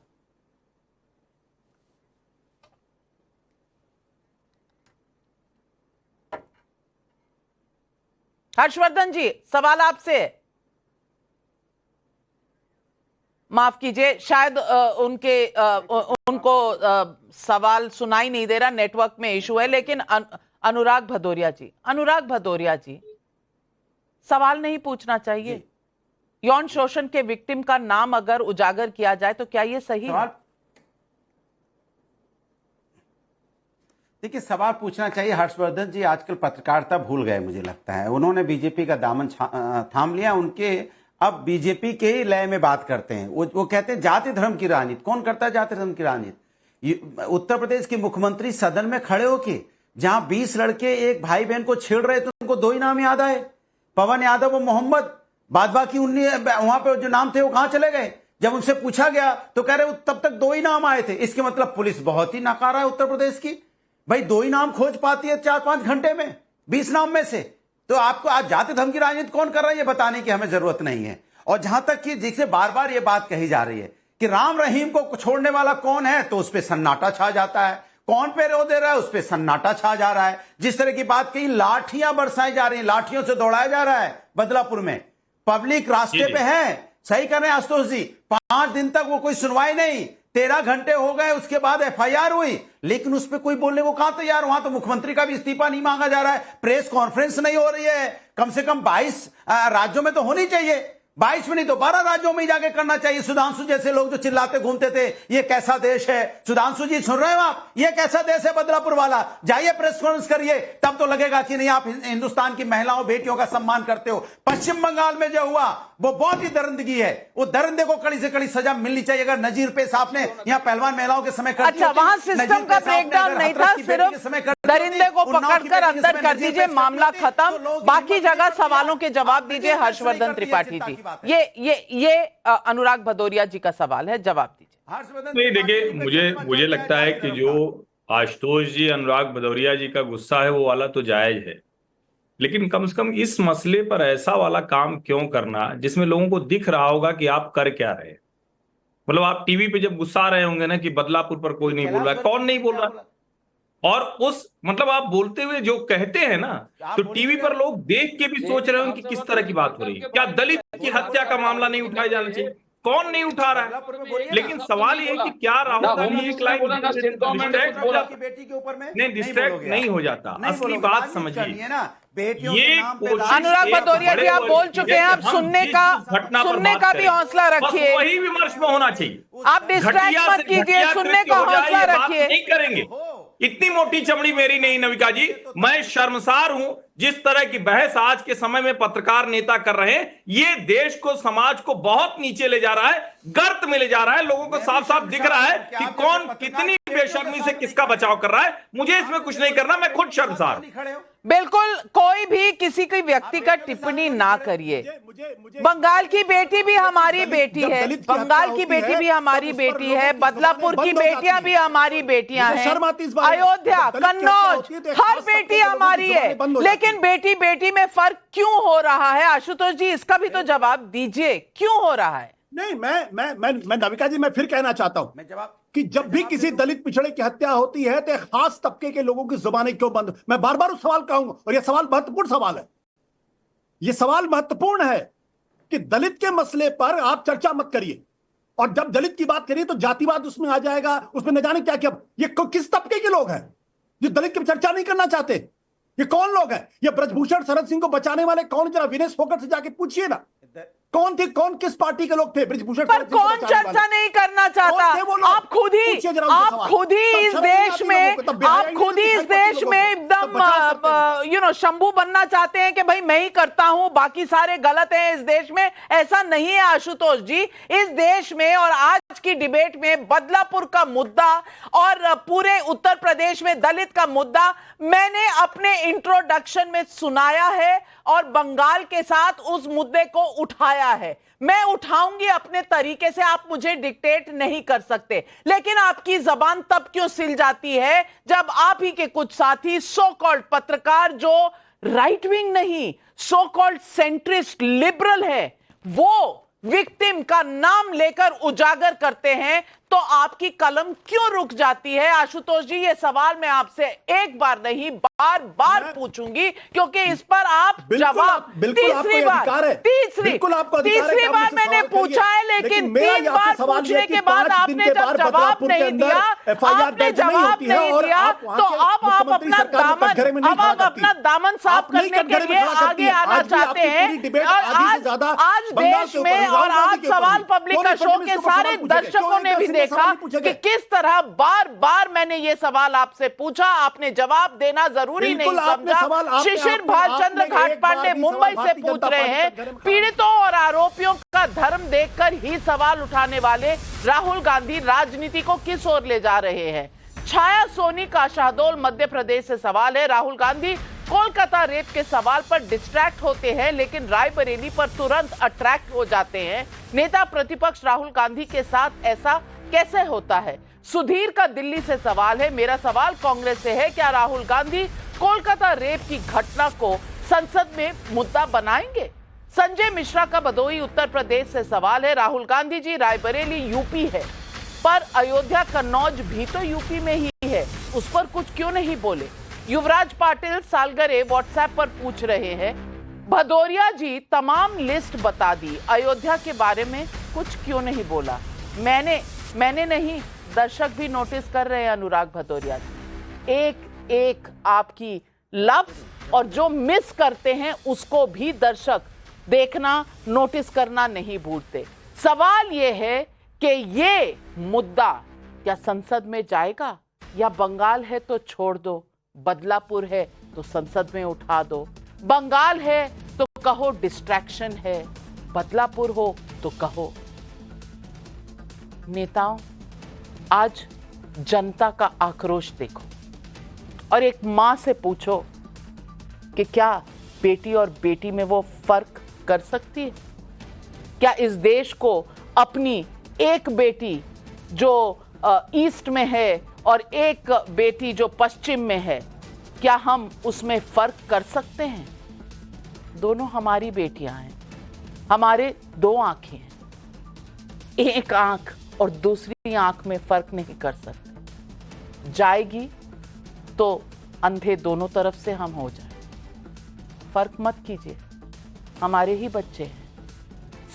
हर्षवर्धन जी, सवाल आपसे। माफ कीजिए, शायद उनको सवाल सुनाई नहीं दे रहा, नेटवर्क में इशू है। लेकिन अनुराग भदौरिया जी, सवाल नहीं पूछना चाहिए? यौन शोषण के विक्टिम का नाम अगर उजागर किया जाए तो क्या ये सही है? देखिए, सवाल पूछना चाहिए। हर्षवर्धन जी आजकल पत्रकारिता भूल गए, मुझे लगता है। उन्होंने बीजेपी का दामन थाम लिया। उनके अब बीजेपी के ही लय में बात करते हैं। वो कहते हैं जाति धर्म की राजनीति। कौन करता है जाति धर्म की राजनीति? उत्तर प्रदेश के मुख्यमंत्री सदन में खड़े होके जहां 20 लड़के एक भाई बहन को छेड़ रहे थे, उनको 2 ही नाम याद आए, पवन यादव और मोहम्मद। बाद बाकी 19 वहां पे जो नाम थे वो कहां चले गए? जब उनसे पूछा गया तो कह रहे तब तक 2 ही नाम आए थे। इसके मतलब पुलिस बहुत ही नाकारा है उत्तर प्रदेश की। भाई 2 ही नाम खोज पाती है 4-5 घंटे में 20 नाम में से। तो आपको आज जाति धर्म की राजनीति कौन कर रहा है ये बताने की हमें जरूरत नहीं है। और जहां तक कि जिससे बार बार ये बात कही जा रही है कि राम रहीम को छोड़ने वाला कौन है, तो उस पर सन्नाटा छा जाता है। कौन पे रो दे रहा है, उस पर सन्नाटा छा जा रहा है। जिस तरह की बात कही, लाठियां बरसाई जा रही हैं, लाठियों से दौड़ाया जा रहा है बदलापुर में। पब्लिक रास्ते पे है। सही कर रहे हैं आशुतोष जी, 5 दिन तक वो कोई सुनवाई नहीं, 13 घंटे हो गए, उसके बाद एफआईआर हुई, लेकिन उस पर कोई बोलने को कहां तैयार? वहां तो मुख्यमंत्री का भी इस्तीफा नहीं मांगा जा रहा है, प्रेस कॉन्फ्रेंस नहीं हो रही है। कम से कम 22 राज्यों में तो होनी चाहिए, 22 में नहीं तो 12 राज्यों में ही जाके करना चाहिए। सुधांशु जैसे लोग जो चिल्लाते घूमते थे ये कैसा देश है, सुधांशु जी सुन रहे हो आप? ये कैसा देश है बदलापुर वाला? जाइए प्रेस कॉन्फ्रेंस करिए, तब तो लगेगा कि नहीं आप हिंदुस्तान की महिलाओं बेटियों का सम्मान करते हो। पश्चिम बंगाल में जो हुआ वो बहुत ही दरिंदगी है, वो दरिंदे को कड़ी से कड़ी सजा मिलनी चाहिए। अगर नजीर पेश आपने यहाँ पहलवान महिलाओं के समय कर, अच्छा वहां सिस्टम का ब्रेकडाउन नहीं था, सिर्फ दरिंदे को पकड़कर अंदर कर दीजिए, मामला खत्म, बाकी जगह सवालों के जवाब दीजिए। हर्षवर्धन त्रिपाठी जी, ये अनुराग भदौरिया जी का सवाल है, जवाब दीजिए। नहीं देखिए, मुझे लगता है कि जो आशुतोष जी, अनुराग भदौरिया जी का गुस्सा है वो वाला तो जायज है, लेकिन कम से कम इस मसले पर ऐसा वाला काम क्यों करना जिसमें लोगों को दिख रहा होगा कि आप कर क्या रहे हैं। मतलब आप टीवी पे जब गुस्सा रहे होंगे ना कि बदलापुर पर कोई नहीं बोल रहा है, कौन नहीं बोल रहा, और उस मतलब आप बोलते हुए जो कहते हैं ना, तो टीवी पर लोग देख के भी सोच रहे हो कि किस तरह की बात हो रही है। क्या दलित की हत्या का मामला नहीं उठाया जाना चाहिए? कौन नहीं उठा रहा है? लेकिन सवाल ये है कि क्या राहुल गांधी एक लाइन बेटी के ऊपर में नहीं डिस्ट्रैक्ट नहीं हो जाता? असली बात समझिए, ये अनुराग भदौरिया जी आप बोल चुके हैं, आप सुनने का भी हौसला रखिए। वही विमर्श में होना चाहिए। आप डिस्ट्रैक्ट मत कीजिए, सुनने का हौसला रखिए। नहीं करेंगे, इतनी मोटी चमड़ी मेरी नहीं नविका जी। मैं शर्मसार हूं जिस तरह की बहस आज के समय में पत्रकार नेता कर रहे हैं। ये देश को, समाज को बहुत नीचे ले जा रहा है, गर्त में ले जा रहा है। लोगों को साफ साफ दिख रहा है कि कौन कितनी बेशर्मी से किसका बचाव कर रहा है। मुझे इसमें कुछ नहीं करना, मैं खुद शर्मसार हूं। बिल्कुल, कोई भी किसी की व्यक्तिगत टिप्पणी ना करिए। बंगाल की बेटी भी हमारी बेटी है, बंगाल की बेटी भी हमारी बेटी है, बदलापुर की बेटियां भी हमारी बेटियां हैं, अयोध्या, कन्नौज, हर बेटी हमारी है। लेकिन बेटी बेटी में फर्क क्यों हो रहा है? आशुतोष जी इसका भी तो जवाब दीजिए, क्यों हो रहा है? नहीं, मैं नविका जी, मैं फिर कहना चाहता हूं कि जब भी किसी दलित पिछड़े की हत्या होती है तो खास तबके के लोगों की जुबानें क्यों बंद? मैं बार बार उस सवाल कहूंगा, और यह सवाल महत्वपूर्ण सवाल है। यह सवाल महत्वपूर्ण है कि दलित के मसले पर आप चर्चा मत करिए, और जब दलित की बात करिए तो जातिवाद उसमें आ जाएगा, उसमें न जाने क्या क्या। ये किस तबके के लोग हैं जो दलित की चर्चा नहीं करना चाहते? ये कौन लोग हैं? ये ब्रजभूषण शरद सिंह को बचाने वाले कौन? जरा विनेश फोगाट से जाके पूछिए ना, कौन थे, कौन किस पार्टी के लोग थे ब्रजभूषण? पर कौन चर्चा नहीं करना चाहता? आप खुद ही इस देश में, आप खुद ही इस देश में एकदम शंभू बनना चाहते हैं कि भाई मैं ही करता हूं, बाकी सारे गलत हैं इस देश में। ऐसा नहीं है आशुतोष जी। इस देश में और आज की डिबेट में बदलापुर का मुद्दा और पूरे उत्तर प्रदेश में दलित का मुद्दा मैंने अपने इंट्रोडक्शन में सुनाया है और बंगाल के साथ उस मुद्दे को उठाया है। मैं उठाऊंगी अपने तरीके से, आप मुझे डिक्टेट नहीं कर सकते। लेकिन आपकी जबान तब क्यों सिल जाती है जब आप ही के कुछ साथी सो कॉल्ड पत्रकार, जो राइट विंग नहीं, सो कॉल्ड सेंट्रिस्ट लिबरल है, वो विक्टिम का नाम लेकर उजागर करते हैं, तो आपकी कलम क्यों रुक जाती है? आशुतोष जी ये सवाल मैं आपसे एक बार नहीं बार बार पूछूंगी, क्योंकि इस पर आप जवाब तीसरी बार मैंने पूछा है, लेकिन 3 बार पूछने के बाद आपने जब जवाब नहीं दिया, आपने जवाब नहीं दिया, तो अब आप अपना दामन साफ करने के लिए आगे आना चाहते हैं। आज देश में और आज सवाल पब्लिक का शो के सारे दर्शकों ने भी देखा कि किस तरह बार बार मैंने ये सवाल आपसे पूछा, आपने जवाब देना जरूरी नहीं समझा। शिशिर भालचंद्र घाटपांडे मुंबई से पूछ रहे हैं, पीड़ितों और आरोपियों का धर्म देखकर ही सवाल उठाने वाले राहुल गांधी राजनीति को किस ओर ले जा रहे हैं? छाया सोनी का शहडोल मध्य प्रदेश से सवाल है, राहुल गांधी कोलकाता रेप के सवाल पर डिस्ट्रैक्ट होते हैं लेकिन रायबरेली पर तुरंत अट्रैक्ट हो जाते हैं। नेता प्रतिपक्ष राहुल गांधी के साथ ऐसा कैसे होता है? सुधीर का दिल्ली से सवाल है, मेरा सवाल कांग्रेस से है, क्या राहुल गांधी कोलकाता रेप की घटना को संसद में मुद्दा बनाएंगे? संजय मिश्रा का भदोही उत्तर प्रदेश से सवाल है, राहुल गांधी जी रायबरेली यूपी है, पर अयोध्या कन्नौज भी तो यूपी में ही है, उस पर कुछ क्यों नहीं बोले? युवराज पाटिल सालगरे व्हाट्सएप पर पूछ रहे हैं, भदौरिया जी तमाम लिस्ट बता दी, अयोध्या के बारे में कुछ क्यों नहीं बोला? मैंने नहीं, दर्शक भी नोटिस कर रहे हैं अनुराग भदौरिया जी, एक एक आपकी लफ्ज और जो मिस करते हैं उसको भी दर्शक देखना, नोटिस करना नहीं भूलते। सवाल यह है कि ये मुद्दा क्या संसद में जाएगा, या बंगाल है तो छोड़ दो, बदलापुर है तो संसद में उठा दो, बंगाल है तो कहो डिस्ट्रैक्शन है, बदलापुर हो तो कहो। नेताओं, आज जनता का आक्रोश देखो और एक मां से पूछो कि क्या बेटी और बेटी में वो फर्क कर सकती है? क्या इस देश को अपनी एक बेटी जो ईस्ट में है और एक बेटी जो पश्चिम में है, क्या हम उसमें फर्क कर सकते हैं? दोनों हमारी बेटियां हैं, हमारे 2 आंखें हैं, एक आंख और दूसरी आंख में फर्क नहीं कर सकते। जाएगी तो अंधे दोनों तरफ से हम हो जाए। फर्क मत कीजिए, हमारे ही बच्चे हैं।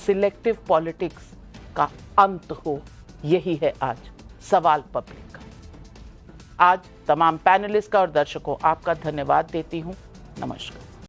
सिलेक्टिव पॉलिटिक्स का अंत हो, यही है आज सवाल पब्लिक का। आज तमाम पैनलिस्ट का और दर्शकों आपका धन्यवाद देती हूं। नमस्कार।